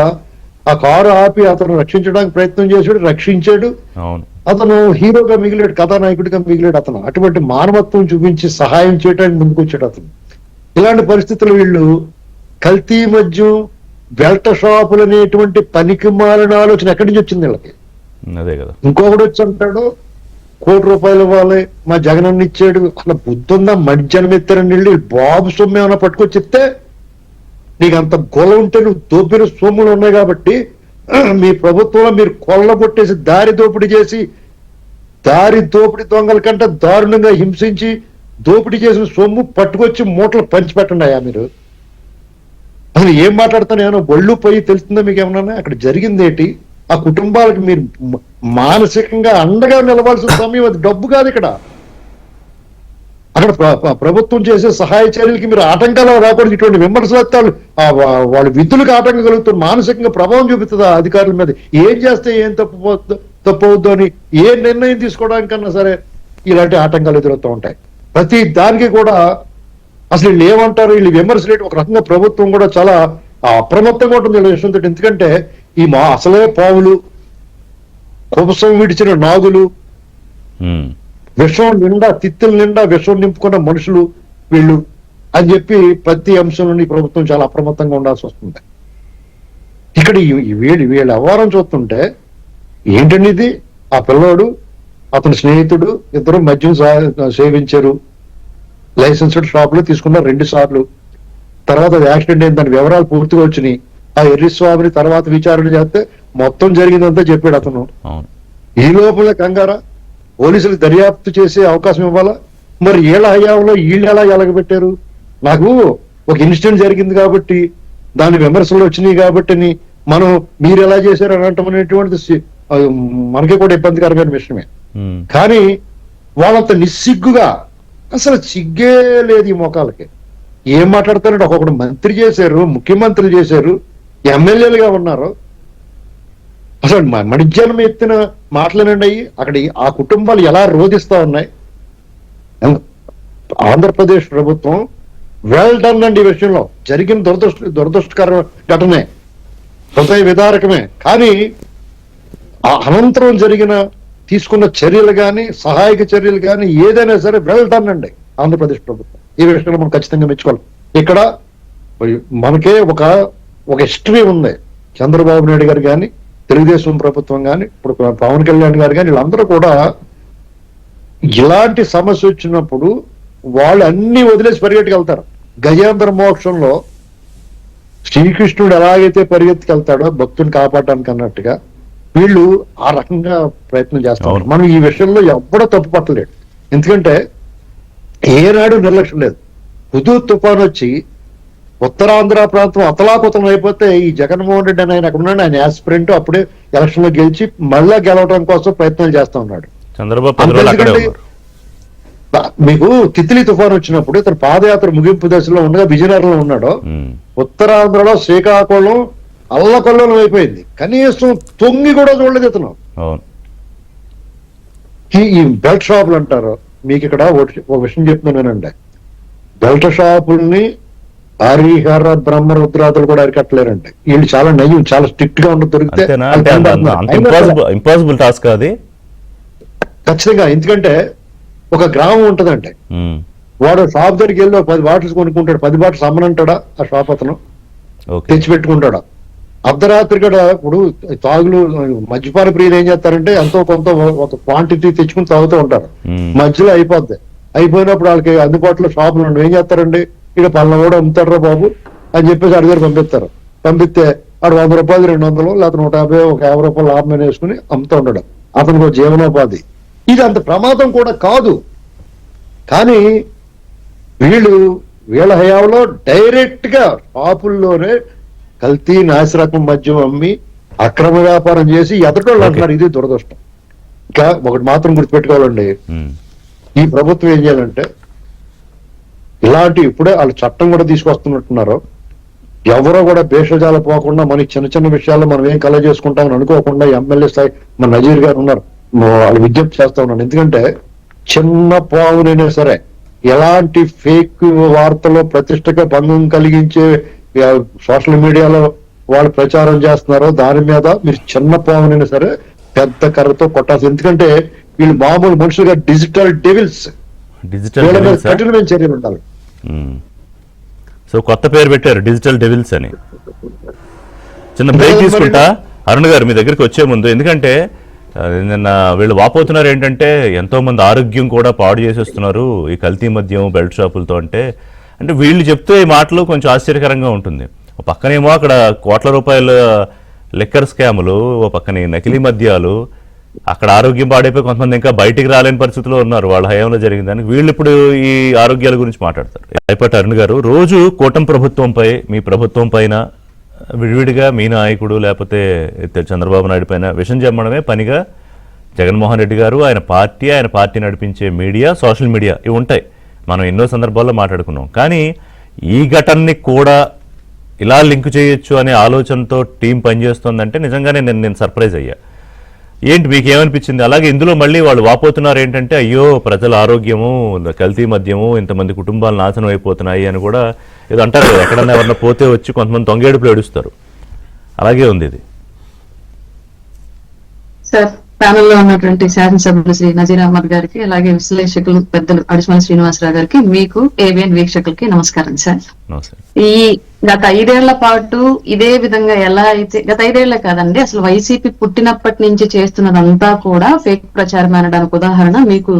ఆ కారు ఆపి అతను రక్షించడానికి ప్రయత్నం చేశాడు, రక్షించాడు. అతను హీరోగా మిగిలాడు, కథానాయకుడిగా మిగిలాడు అతను. అటువంటి మానవత్వం చూపించి సహాయం చేయడానికి ముందుకొచ్చాడు అతను. ఇలాంటి పరిస్థితులు వీళ్ళు కల్తీ మద్యం, బెల్ట్ షాపులు అనేటువంటి పనికి మాలిన ఆలోచన ఎక్కడి నుంచి వచ్చింది వీళ్ళకి?
అదే కదా.
ఇంకొకటి వచ్చి అంటాడు ₹1 కోటి ఇవ్వాలి, మా జగనన్న ఇచ్చాడు. అసలు బుద్ధుందా? మధ్యాహ్నం ఎత్తారని వెళ్ళి బాబు సొమ్ము ఏమైనా పట్టుకొచ్చి చెప్తే నీకు అంత గొల ఉంటే నువ్వు దోపిన సొమ్ములు ఉన్నాయి కాబట్టి మీ ప్రభుత్వంలో మీరు కొల్లగొట్టేసి దారి దోపిడీ చేసి, దారి దోపిడీ దొంగల కంటే దారుణంగా హింసించి దోపిడీ చేసిన సొమ్ము పట్టుకొచ్చి మూటలు పంచిపెట్టండి అయ్యా మీరు. అసలు ఏం మాట్లాడుతాను ఏమన్నా ఒళ్ళు పోయి తెలుస్తుందా మీకు ఏమన్నా? అక్కడ జరిగింది ఏంటి? ఆ కుటుంబాలకు మీరు మానసికంగా అండగా నిలవాల్సిన సమయం అది. డబ్బు కాదు ఇక్కడ. అక్కడ ప్రభుత్వం చేసే సహాయ చర్యలకి మీరు ఆటంకాలు రాకూడదు. ఇటువంటి విమర్శలు వాళ్ళ విధులకు ఆటంకం కలుగుతుంది, మానసికంగా ప్రభావం చూపుతుంది ఆ అధికారుల మీద. ఏం చేస్తే ఏం తప్పవద్దు అని ఏ నిర్ణయం తీసుకోవడానికన్నా సరే ఇలాంటి ఆటంకాలు ఎదురవుతూ ఉంటాయి. ప్రతి దానికి కూడా అసలు వీళ్ళు ఏమంటారు, వీళ్ళు విమర్శలు ఒక రకంగా ప్రభుత్వం కూడా చాలా అప్రమత్తంగా ఉంటుంది వీళ్ళ విషయంతో. ఎందుకంటే ఈ అసలే పావులు, కుబసం విడిచిన నాగులు, విషం నిండా, తిత్తుల నిండా విషం నింపుకున్న మనుషులు వీళ్ళు అని చెప్పి ప్రతి అంశంలోని ప్రభుత్వం చాలా అప్రమత్తంగా ఉండాల్సి వస్తుంది. ఇక్కడ వీళ్ళ వ్యవహారం చూస్తుంటే ఏంటండి ఇది? ఆ పిల్లోడు, అతని స్నేహితుడు ఇద్దరు మద్యం సేవించారు, లైసెన్స్డ్ షాప్ లో తీసుకున్నారు 2 సార్లు. తర్వాత అది యాక్సిడెంట్ అయింది, దాని వివరాలు పూర్తిగా వచ్చినాయి. ఆ ఎర్రిస్వామిని తర్వాత విచారణ చేస్తే మొత్తం జరిగిందంతా చెప్పాడు అతను. ఈ లోపల కంగారా పోలీసులు దర్యాప్తు చేసే అవకాశం ఇవ్వాలా? మరి ఏళ్ళ హయాంలో వీళ్ళు ఎలా ఎలగబెట్టారు? నాకు ఒక ఇన్సిడెంట్ జరిగింది కాబట్టి దాని విమర్శలు వచ్చినాయి కాబట్టి మనం మీరు ఎలా చేశారు అని అంటాం అనేటువంటిది మనకి కూడా ఇబ్బందికరమైన విషయమే. కానీ వాళ్ళంత నిస్సిగ్గుగా అసలు సిగ్గే లేదు ఈ మొఖాలకి. ఏం మాట్లాడతారంటే ఒక్కొక్కడు మంత్రి చేశారు, ముఖ్యమంత్రులు చేశారు, ఎమ్మెల్యేలుగా ఉన్నారు. అసలు మణిజ్యానం ఎత్తిన మాటలేనండి అయ్యి అక్కడ ఆ కుటుంబాలు ఎలా రోధిస్తా ఉన్నాయి. ఆంధ్రప్రదేశ్ ప్రభుత్వం వెల్ డన్ అండి. ఈ విషయంలో జరిగిన దురదృష్టకర ఘటనే, హృదయ విదారకమే. కానీ ఆ అనంతరం జరిగిన తీసుకున్న చర్యలు కానీ, సహాయక చర్యలు కానీ ఏదైనా సరే వెల్ డన్ అండి ఆంధ్రప్రదేశ్ ప్రభుత్వం. ఈ విషయంలో మనం ఖచ్చితంగా మెచ్చుకోవాలి. ఇక్కడ మనకే ఒక హిస్టరీ ఉంది. చంద్రబాబు నాయుడు గారు కానీ, తెలుగుదేశం ప్రభుత్వం కానీ, ఇప్పుడు పవన్ కళ్యాణ్ గారు కానీ, వీళ్ళందరూ కూడా ఇలాంటి సమస్య వచ్చినప్పుడు వాళ్ళు అన్ని వదిలేసి పరిగెట్టుకెళ్తారు. గజేంద్ర మోక్షంలో శ్రీకృష్ణుడు ఎలాగైతే పరిగెత్తుకెళ్తాడో భక్తుని కాపాడడానికి అన్నట్టుగా వీళ్ళు ఆ రకంగా ప్రయత్నం చేస్తారు. మనం ఈ విషయంలో ఎప్పుడో తప్పు పట్టలేడు. ఎందుకంటే ఏనాడు నిర్లక్ష్యం లేదు. హుదూద్ తుఫాన్ వచ్చి ఉత్తరాంధ్ర ప్రాంతం అతలాకుతలం అయిపోతే ఈ జగన్మోహన్ రెడ్డి అని ఆయన అక్కడ ఉన్నాడు. ఆయన యాస్పిరెంట్ అప్పుడే ఎలక్షన్ లో గెలిచి మళ్ళా గెలవడం కోసం ప్రయత్నాలు చేస్తా ఉన్నాడు. మీకు తిత్లీ తుఫాన్ వచ్చినప్పుడు ఇతను పాదయాత్ర ముగింపు దశలో ఉండగా విజయనగరంలో ఉన్నాడు. ఉత్తరాంధ్రలో శ్రీకాకుళం అల్లకొల్లం అయిపోయింది. కనీసం తొంగి కూడా చూడలేదు ఇతను. ఈ బెల్ట్ షాపులు అంటారు. మీకు ఇక్కడ ఒక విషయం చెప్తున్నానండి. బెల్ట్ షాపుల్ని హరిహర బ్రహ్మరుద్రాదులు కూడా అరికట్టలేరండి. వీళ్ళు చాలా నయం, చాలా స్ట్రిక్ట్ గా ఉండదు. దొరికితే
ఇంపాసిబుల్ టాస్క్ అది
ఖచ్చితంగా. ఎందుకంటే ఒక గ్రామం ఉంటదండి, వాడు షాప్ దగ్గరికి వెళ్ళి 10 బాటిల్స్ కొనుక్కుంటాడు. 10 బాటిల్స్ అమ్మనంటాడా ఆ షాప్ అతను? తెచ్చిపెట్టుకుంటాడా? అర్ధరాత్రి కూడా ఇప్పుడు తాగులు మద్యపాన ప్రియులు ఏం చేస్తారంటే ఎంతో కొంత ఒక క్వాంటిటీ తెచ్చుకుని తాగుతూ ఉంటారు. మధ్యలో అయిపోద్ది. అయిపోయినప్పుడు వాళ్ళకి అందుబాటులో షాపులు ఉండవు. ఏం చేస్తారండి, ఇక్కడ పళ్ళ కూడా అమ్ముతాడు రా బాబు అని చెప్పేసి అడి దగ్గర పంపిస్తారు. పంపిస్తే ఆడు 100 రూపాయలు 200 లేకపోతే 150 ఒక 50 రూపాయలు లాభం వేసుకుని అమ్ముతూ ఉంటాడు. అతనికి ఒక జీవనోపాధి. ఇది అంత ప్రమాదం కూడా కాదు. కానీ వీళ్ళ హయాంలో డైరెక్ట్ గా షాపుల్లోనే కల్తీ నాసిరకం మద్యం అమ్మి అక్రమ వ్యాపారం చేసి ఎదటోళ్ళు అంటున్నారు. ఇది దురదృష్టం. ఇంకా ఒకటి మాత్రం గుర్తుపెట్టుకోవాలండి, ఈ ప్రభుత్వం ఏం చేయాలంటే ఇలాంటి ఇప్పుడే వాళ్ళు చట్టం కూడా తీసుకొస్తున్నట్టున్నారు. ఎవరో కూడా భేషజాల పోకుండా మనకి చిన్న చిన్న విషయాల్లో మనం ఏం కలెక్ట్ చేసుకుంటామని అనుకోకుండా ఎమ్మెల్యే స్థాయి మన నజీర్ గారు ఉన్నారు, వాళ్ళు విజ్ఞప్తి చేస్తా ఉన్నాను. ఎందుకంటే చిన్న పావునైనా సరే ఎలాంటి ఫేక్ వార్తలో ప్రతిష్టగా భంగం కలిగించే సోషల్ మీడియాలో వాళ్ళు ప్రచారం చేస్తున్నారో దాని మీద మీరు చిన్న పావునైనా సరే పెద్ద కర్రతో కొట్టాల్సి. ఎందుకంటే వీళ్ళు మామూలు మనుషులుగా డిజిటల్ డెవిల్స్, కఠినమైన చర్యలు ఉండాలి.
సో కొత్త పేరు పెట్టారు డిజిటల్ డెవిల్స్ అని. చిన్న బ్రేక్ తీసుకుంటా అరుణ్ గారు మీ దగ్గరికి వచ్చే ముందు. ఎందుకంటే నిన్న వీళ్ళు వాపోతున్నారు ఏంటంటే ఎంతో మంది ఆరోగ్యం కూడా పాడు చేసేస్తున్నారు ఈ కల్తీ మద్యం బెల్ట్ షాపులతో. అంటే వీళ్ళు చెప్తే ఈ మాటలు కొంచెం ఆశ్చర్యకరంగా ఉంటుంది. ఓ పక్కనేమో అక్కడ కోట్ల రూపాయల లిక్కర్ స్కాములు, ఓ పక్కనే నకిలీ మద్యాలు, అక్కడ ఆరోగ్యం పాడైపోయి కొంతమంది ఇంకా బయటికి రాలేని పరిస్థితిలో ఉన్నారు వాళ్ళ హయాంలో జరిగిన దానికి. వీళ్ళు ఇప్పుడు ఈ ఆరోగ్యాల గురించి మాట్లాడతారు. అయిపోయి అరుణ్ గారు, రోజు కూటమి ప్రభుత్వంపై, మీ ప్రభుత్వం పైన విడివిడిగా మీ నాయకుడు లేకపోతే చంద్రబాబు నాయుడు పైన విషం చెప్పడమే పనిగా జగన్మోహన్ రెడ్డి గారు, ఆయన పార్టీ నడిపించే మీడియా, సోషల్ మీడియా ఇవి ఉంటాయి. మనం ఎన్నో సందర్భాల్లో మాట్లాడుకున్నాం. కానీ ఈ ఘటనని కూడా ఇలా లింక్ చేయొచ్చు అనే ఆలోచనతో టీం పనిచేస్తుందంటే నిజంగానే నేను సర్ప్రైజ్ అయ్యా. ఏంటి మీకు ఏమనిపించింది? అలాగే ఇందులో మళ్ళీ వాళ్ళు వాపోతున్నారు ఏంటంటే అయ్యో ప్రజల ఆరోగ్యము, కల్తీ మద్యము, ఇంతమంది కుటుంబాలు నాశనం అయిపోతున్నాయి అని కూడా ఏదో అంటారు కదా, ఎక్కడన్నా ఎవరన్నా పోతే వచ్చి కొంతమంది తొంగేడుపులు ఏడుస్తారు. అలాగే ఉంది ఇది.
సార్, ప్యానెల్లో ఉన్నటువంటి శాసనసభ్యులు శ్రీ నజీర్ అహ్మద్ గారికి, అలాగే విశ్లేషకులు పెద్దలు అడిసిమల్లి శ్రీనివాసరావు గారికి, మీకు ఏబిఎన్ వీక్షకులకి నమస్కారం సార్. ఈ గత 5 ఏళ్ల పాటు ఇదే విధంగా ఎలా అయితే, గత 5 ఏళ్లే కాదండి, అసలు వైసీపీ పుట్టినప్పటి నుంచి చేస్తున్నదంతా కూడా ఫేక్ ప్రచారం అనడానికి ఉదాహరణ మీకు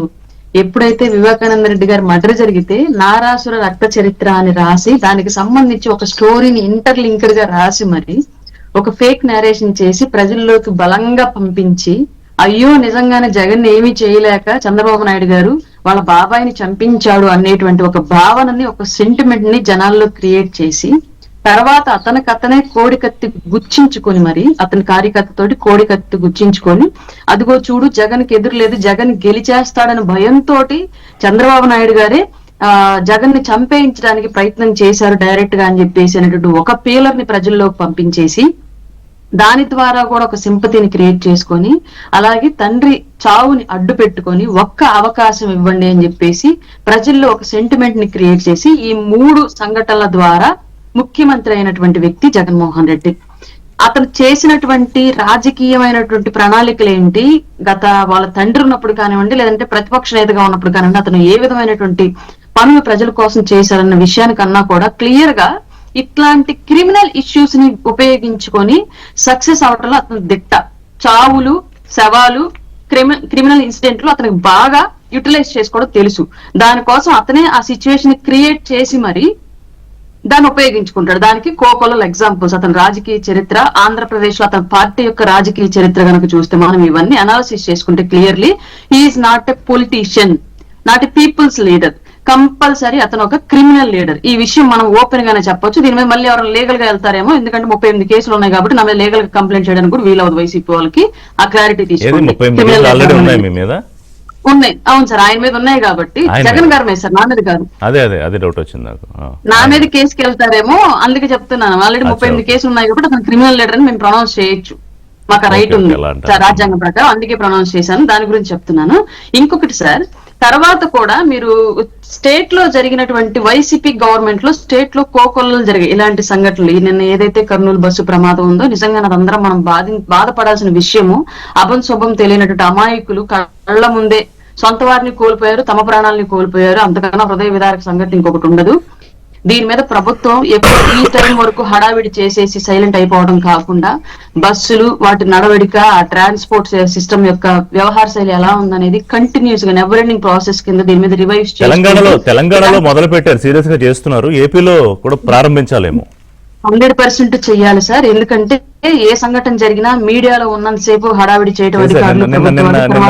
ఎప్పుడైతే వివేకానంద రెడ్డి గారి మర్డర్ జరిగితే నారాసుర రక్త చరిత్ర అని రాసి దానికి సంబంధించి ఒక స్టోరీని ఇంటర్లింక్డ్ గా రాసి మరి ఒక ఫేక్ నేరేషన్ చేసి ప్రజల్లోకి బలంగా పంపించి అయ్యో నిజంగానే జగన్ ఏమీ చేయలేక చంద్రబాబు నాయుడు గారు వాళ్ళ బాబాయిని చంపించాడు అనేటువంటి ఒక భావనని, ఒక సెంటిమెంట్ ని జనాల్లో క్రియేట్ చేసి తర్వాత అతనే కోడికత్తి గుచ్చించుకొని, మరి అతని కార్యకర్తతోటి కోడికత్తి గుచ్చించుకొని, అదిగో చూడు జగన్కి ఎదురు లేదు, జగన్ గెలిచేస్తాడని భయంతో చంద్రబాబు నాయుడు గారే జగన్ ని చంపేయించడానికి ప్రయత్నం చేశారు డైరెక్ట్ గా అని చెప్పేసి అనేటువంటి ఒక పీలర్ ని ప్రజల్లోకి పంపించేసి, దాని ద్వారా కూడా ఒక సింపతిని క్రియేట్ చేసుకొని, అలాగే తండ్రి చావుని అడ్డు పెట్టుకొని ఒక్క అవకాశం ఇవ్వండి అని చెప్పేసి ప్రజల్లో ఒక సెంటిమెంట్ ని క్రియేట్ చేసి, ఈ 3 సంఘటనల ద్వారా ముఖ్యమంత్రి అయినటువంటి వ్యక్తి జగన్మోహన్ రెడ్డి. అతను చేసినటువంటి రాజకీయమైనటువంటి ప్రణాళికలు ఏంటి, గత వాళ్ళ తండ్రి ఉన్నప్పుడు కానివ్వండి, లేదంటే ప్రతిపక్ష నేతగా ఉన్నప్పుడు కానివ్వండి, అతను ఏ విధమైనటువంటి పనులు ప్రజల కోసం చేశారన్న విషయానికన్నా కూడా క్లియర్ గా ఇట్లాంటి క్రిమినల్ ఇష్యూస్ ని ఉపయోగించుకొని సక్సెస్ అవటంలో అతను దిట్ట. చావులు, శవాలు, క్రిమినల్ ఇన్సిడెంట్లు అతనికి బాగా యూటిలైజ్ చేసుకోవడం తెలుసు. దానికోసం అతనే ఆ సిచ్యువేషన్ క్రియేట్ చేసి మరి దాన్ని ఉపయోగించుకుంటాడు. దానికి కోకొల్లల ఎగ్జాంపుల్స్. అతని రాజకీయ చరిత్ర, ఆంధ్రప్రదేశ్ లో అతని పార్టీ యొక్క రాజకీయ చరిత్ర కనుక చూస్తే, మనం ఇవన్నీ అనాలిసిస్ చేసుకుంటే clearly he is not a politician, not a people's leader. Compulsory అతను ఒక క్రిమినల్ లీడర్. ఈ విషయం మనం ఓపెన్ గానే చెప్పొచ్చు. దీని మీద మళ్ళీ ఎవరు లీగల్ గా వెళ్తారేమో, ఎందుకంటే 38 కేసులు ఉన్నాయి కాబట్టి నా మీద లీగల్ గా కంప్లైంట్ చేయడానికి కూడా వీలవదు వైసీపీ వాళ్ళకి. ఆ క్లారిటీ తీసుకోండి. ఉన్నాయి, అవును సార్, ఆయన మీద ఉన్నాయి కాబట్టి. జగన్ గారి మీద సార్, నా మీద కాదు.
అదే డౌట్ వచ్చింది నాకు.
నా మీద కేసుకి వెళ్తారేమో, అందుకే చెప్తున్నాను. ఆల్రెడీ 38 కేసులు ఉన్నాయి కాబట్టి అతను క్రిమినల్ లీడర్ అని మేము ప్రొనౌన్స్ చేయొచ్చు, మాకు రైట్ ఉంది రాజ్యాంగం ప్రకారం, అందుకే ప్రొనౌన్స్ చేశాను. దాని గురించి చెప్తున్నాను. ఇంకొకటి సార్, తర్వాత కూడా మీరు స్టేట్ లో జరిగినటువంటి వైసీపీ గవర్నమెంట్ లో స్టేట్ లో కోకొల్లలు జరిగాయి ఇలాంటి సంఘటనలు. నిన్న ఏదైతే కర్నూలు బస్సు ప్రమాదం ఉందో, నిజంగా అదందరం మనం బాధపడాల్సిన విషయము. అభం శుభం తెలియనటువంటి అమాయకులు కళ్ళ ముందే సొంత వారిని కోల్పోయారు, తమ ప్రాణాలని కోల్పోయారు. అంతకన్నా హృదయ విదారక సంఘటన ఇంకొకటి ఉండదు. దీని మీద ప్రభుత్వం ఎప్పుడు ఈ టైం వరకు హడావిడి చేసేసి సైలెంట్ అయిపోవడం కాకుండా, బస్సులు, వాటి నడవడిక, ఆ ట్రాన్స్పోర్ట్ సిస్టమ్ యొక్క వ్యవహార శైలి ఎలా ఉందనేది కంటిన్యూస్ గా నెవర్ ఎండింగ్ ప్రాసెస్ కింద దీని మీద రివైజ్
తెలంగాణలో మొదలు పెట్టారు, సీరియస్ గా చేస్తున్నారు. ఏపీలో కూడా ప్రారంభించాలేమో.
100% చెయ్యాలి సార్. ఎందుకంటే ఏ సంఘటన జరిగినా మీడియాలో ఉన్నంతసేపు హడావిడి చేయడం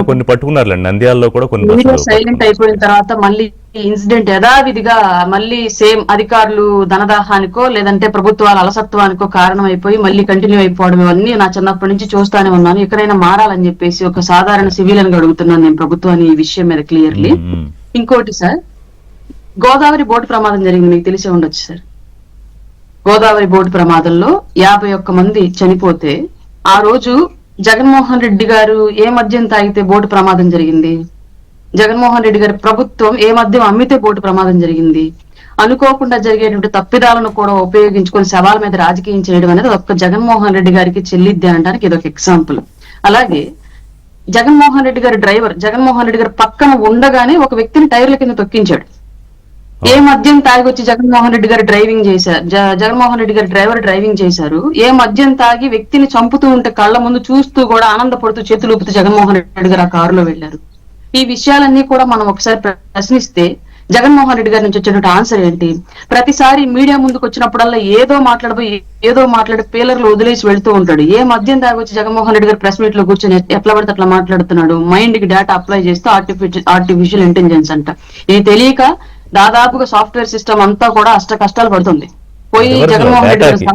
కొన్ని పట్టుకున్నారు. నంద్యాలలో కూడా
మీడియా సైలెంట్ అయిపోయిన తర్వాత మళ్ళీ ఇన్సిడెంట్ యథావిధిగా మళ్ళీ సేమ్ అధికారులు ధనదాహానికో లేదంటే ప్రభుత్వాల అలసత్వానికో కారణం అయిపోయి మళ్ళీ కంటిన్యూ అయిపోవడం, ఇవన్నీ నా చిన్నప్పటి నుంచి చూస్తానే ఉన్నాను. ఎక్కడైనా మారాలని చెప్పేసి ఒక సాధారణ సివిలియన్ గా అడుగుతున్నాను నేను ప్రభుత్వాన్ని ఈ విషయం మీద క్లియర్లీ. ఇంకోటి సార్, గోదావరి బోటు ప్రమాదం జరిగింది, మీకు తెలిసే ఉండొచ్చు సార్. గోదావరి బోటు ప్రమాదంలో 51 మంది చనిపోతే, ఆ రోజు జగన్మోహన్ రెడ్డి గారు ఏ మద్యం తాగితే బోటు ప్రమాదం జరిగింది? జగన్మోహన్ రెడ్డి గారి ప్రభుత్వం ఏ మద్యం అమ్మితే బోటు ప్రమాదం జరిగింది? అనుకోకుండా జరిగేటువంటి తప్పిదాలను కూడా ఉపయోగించుకొని శవాల మీద రాజకీయం చేయడం అనేది ఒక్క జగన్మోహన్ రెడ్డి గారికి చెల్లిద్ది అనడానికి ఇదొక ఎగ్జాంపుల్. అలాగే జగన్మోహన్ రెడ్డి గారి డ్రైవర్ జగన్మోహన్ రెడ్డి గారి పక్కన ఉండగానే ఒక వ్యక్తిని టైర్ల కింద తొక్కించాడు. ఏ మద్యం తాగి వచ్చి జగన్మోహన్ రెడ్డి గారు డ్రైవింగ్ చేశారు, జగన్మోహన్ రెడ్డి గారు డ్రైవర్ డ్రైవింగ్ చేశారు. ఏ మద్యం తాగి వ్యక్తిని చంపుతూ ఉంటే కళ్ళ ముందు చూస్తూ కూడా ఆనందపడుతూ చేతులు ఊపుతూ జగన్మోహన్ రెడ్డి గారు ఆ కారులో వెళ్లారు. ఈ విషయాలన్నీ కూడా మనం ఒకసారి ప్రశ్నిస్తే జగన్మోహన్ రెడ్డి గారి నుంచి వచ్చేటువంటి ఆన్సర్ ఏంటి? ప్రతిసారి మీడియా ముందుకు వచ్చినప్పుడల్లా ఏదో మాట్లాడి పేలర్లు వదిలేసి వెళ్తూ ఉంటాడు. ఏ మద్యం తాగి వచ్చి జగన్మోహన్ రెడ్డి గారు ప్రెస్ మీట్ లో కూర్చొని ఎట్లా పడితే అట్లా మాట్లాడుతున్నాడు. మైండ్ కి డేటా అప్లై చేస్తూ ఆర్టిఫిషియల్ ఇంటెలిజెన్స్ అంట. ఇది తెలియక దాదాపుగా సాఫ్ట్వేర్ సిస్టమ్ అంతా కూడా అష్ట కష్టాలు పడుతుంది. పోయి జగన్మోహన్ రెడ్డి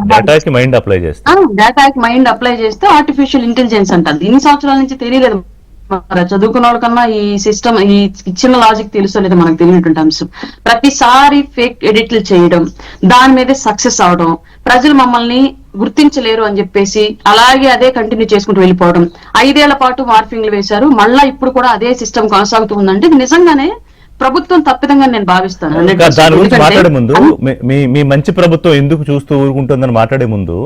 డేటాకి మైండ్ అప్లై చేస్తే ఆర్టిఫిషియల్ ఇంటెలిజెన్స్ అంటారు. ఇన్ని సంవత్సరాల నుంచి తెలియలేదు. చదువుకున్న వాళ్ళకన్నా ఈ సిస్టమ్, ఈ ఇచ్చిన లాజిక్ తెలుసో లేదా మనకు తెలియనటువంటి అంశం. ప్రతిసారి ఫేక్ ఎడిట్లు చేయడం, దాని మీదే సక్సెస్ అవడం, ప్రజలు మమ్మల్ని గుర్తించలేరు అని చెప్పేసి అలాగే అదే కంటిన్యూ చేసుకుంటూ వెళ్ళిపోవడం. 5 ఏళ్ల పాటు మార్ఫింగ్లు వేశారు, మళ్ళా ఇప్పుడు కూడా అదే సిస్టమ్ కొనసాగుతూ ఉందంటే ఇది నిజంగానే ప్రభుత్వం తప్పిదంగా నేను భావిస్తాను.
దాని గురించి మాట్లాడే ముందు, మీ మంచి ప్రభుత్వం ఎందుకు చూస్తూ ఊరుకుంటుందని మాట్లాడే ముందు,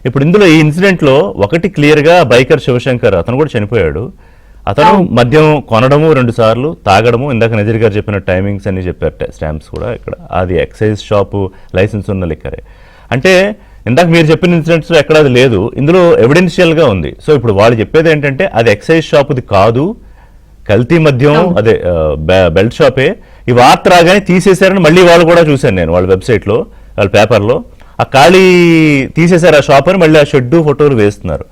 ఇప్పుడు ఇందులో ఈ ఇన్సిడెంట్ లో ఒకటి క్లియర్ గా బైకర్ శివశంకర్ అతను కూడా చనిపోయాడు. అతను మద్యం కొనడము, 2 సార్లు తాగడము, ఇందాక నజీర్ గారు చెప్పిన టైమింగ్స్ అన్ని చెప్పారు, స్టాంప్స్ కూడా ఇక్కడ, అది ఎక్సైజ్ షాపు లైసెన్స్ ఉన్న లిక్కరే. అంటే ఇందాక మీరు చెప్పిన ఇన్సిడెంట్స్ లో ఎక్కడ అది లేదు, ఇందులో ఎవిడెన్షియల్ గా ఉంది. సో ఇప్పుడు వాళ్ళు చెప్పేది ఏంటంటే అది ఎక్సైజ్ షాపుది కాదు, కల్తీ మద్యం, అదే బెల్ట్ షాపే. ఈ వార్త రాగానే తీసేశారని మళ్ళీ వాళ్ళు కూడా చూశాను నేను వాళ్ళ వెబ్సైట్ లో, వాళ్ళ పేపర్లో. ఆ ఖాళీ తీసేశారు ఆ షాప్ అని మళ్ళీ ఆ షెడ్ ఫోటోలు వేస్తున్నారు.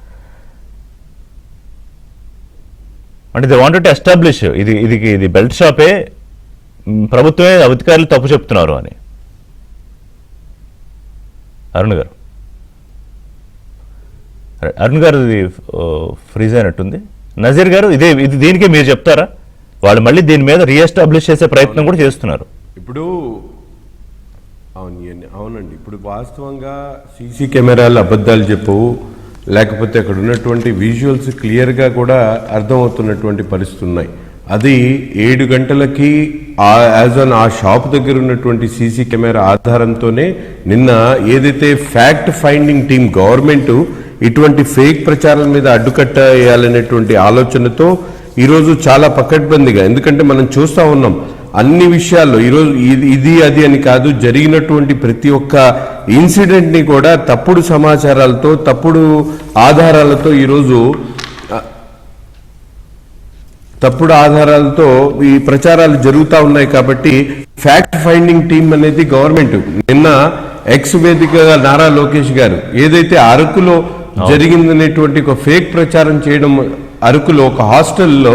అంటే దే వాంటెడ్ టు ఎస్టాబ్లిష్ ఇది బెల్ట్ షాపే, ప్రభుత్వమే అధికారులు తప్పు చెప్తున్నారు అని. అరుణ్ గారు అరుణ్ గారు ఇది ఫ్రీజ్ అయినట్టుంది. నజీర్ గారు ఇది దీనికే మీరు చెప్తారా? వాళ్ళు మళ్ళీ దీని మీద రీఎస్టాబ్లిష్ చేసే ప్రయత్నం కూడా చేస్తున్నారు.
ఇప్పుడు అవునండి, ఇప్పుడు వాస్తవంగా సీసీ కెమెరాలు అబద్ధాలు చెప్పవు, లేకపోతే అక్కడ ఉన్నటువంటి విజువల్స్ క్లియర్గా కూడా అర్థమవుతున్నటువంటి పరిస్థితులు ఉన్నాయి. అది 7 గంటలకి యాజ్ ఆన్ ఆ షాప్ దగ్గర ఉన్నటువంటి సీసీ కెమెరా ఆధారంతోనే నిన్న ఏదైతే ఫ్యాక్ట్ ఫైండింగ్ టీం గవర్నమెంట్ ఇటువంటి ఫేక్ ప్రచారాల మీద అడ్డుకట్ట వేయాలనేటువంటి ఆలోచనతో ఈరోజు చాలా పకడ్బందీగా, ఎందుకంటే మనం చూస్తూ ఉన్నాం అన్ని విషయాల్లో ఈరోజు ఇది అది అని కాదు, జరిగినటువంటి ప్రతి ఒక్క ఇన్సిడెంట్ని కూడా తప్పుడు సమాచారాలతో తప్పుడు ఆధారాలతో ఈ ప్రచారాలు జరుగుతూ ఉన్నాయి. కాబట్టి ఫ్యాక్ట్ ఫైండింగ్ టీమ్ అనేది గవర్నమెంట్ నిన్న ఎక్స్ వేదికగా నారా లోకేష్ గారు ఏదైతే అరకులో జరిగిందనేటువంటి ఒక ఫేక్ ప్రచారం చేయడం, అరకులో ఒక హాస్టల్లో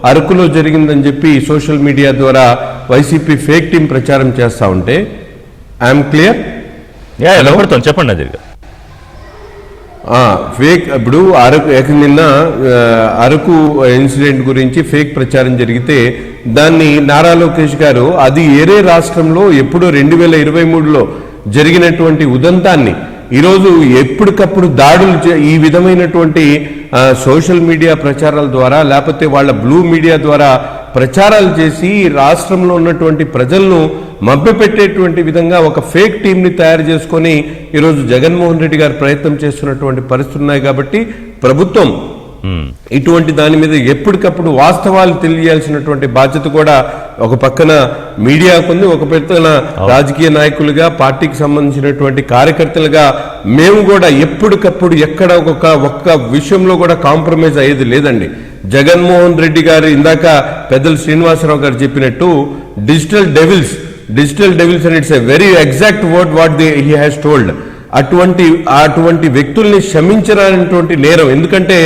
అరకులో జరిగిందని చెప్పి సోషల్ మీడియా ద్వారా వైసీపీ ఫేక్ టీం ప్రచారం చేస్తా ఉంటే ఐఎమ్ క్లియర్.
చెప్పండి నజీర్ గారు.
ఫేక్ ఇప్పుడు నిన్న అరకు ఇన్సిడెంట్ గురించి ఫేక్ ప్రచారం జరిగితే దాన్ని నారా లోకేష్ గారు అది ఏరే రాష్ట్రంలో ఎప్పుడో 2023లో జరిగినటువంటి ఉదంతాన్ని ఈరోజు ఎప్పటికప్పుడు దాడులు ఈ విధమైనటువంటి సోషల్ మీడియా ప్రచారాల ద్వారా లేకపోతే వాళ్ళ బ్లూ మీడియా ద్వారా ప్రచారాలు చేసి రాష్ట్రంలో ఉన్నటువంటి ప్రజలను మభ్యపెట్టేటువంటి విధంగా ఒక ఫేక్ టీంని తయారు చేసుకొని ఈరోజు జగన్మోహన్ రెడ్డి గారు ప్రయత్నం చేస్తున్నటువంటి పరిస్థితులు ఉన్నాయి. కాబట్టి ప్రభుత్వం ఇటువంటి దాని మీద ఎప్పటికప్పుడు వాస్తవాలు తెలియాల్సినటువంటి బాధ్యత కూడా ఒక పక్కన మీడియాకు ఉంది, ఒక పక్కన రాజకీయ నాయకులుగా పార్టీకి సంబంధించినటువంటి కార్యకర్తలుగా మేము కూడా ఎప్పటికప్పుడు ఎక్కడ ఒక్క విషయంలో కూడా కాంప్రమైజ్ అయ్యేది లేదండి. జగన్మోహన్ రెడ్డి గారు ఇందాక పెద్దలు శ్రీనివాసరావు గారు చెప్పినట్టు digital devils and it's a very exact word what he has told. అటువంటి వ్యక్తుల్ని క్షమించరానటువంటి నేరం. ఎందుకంటే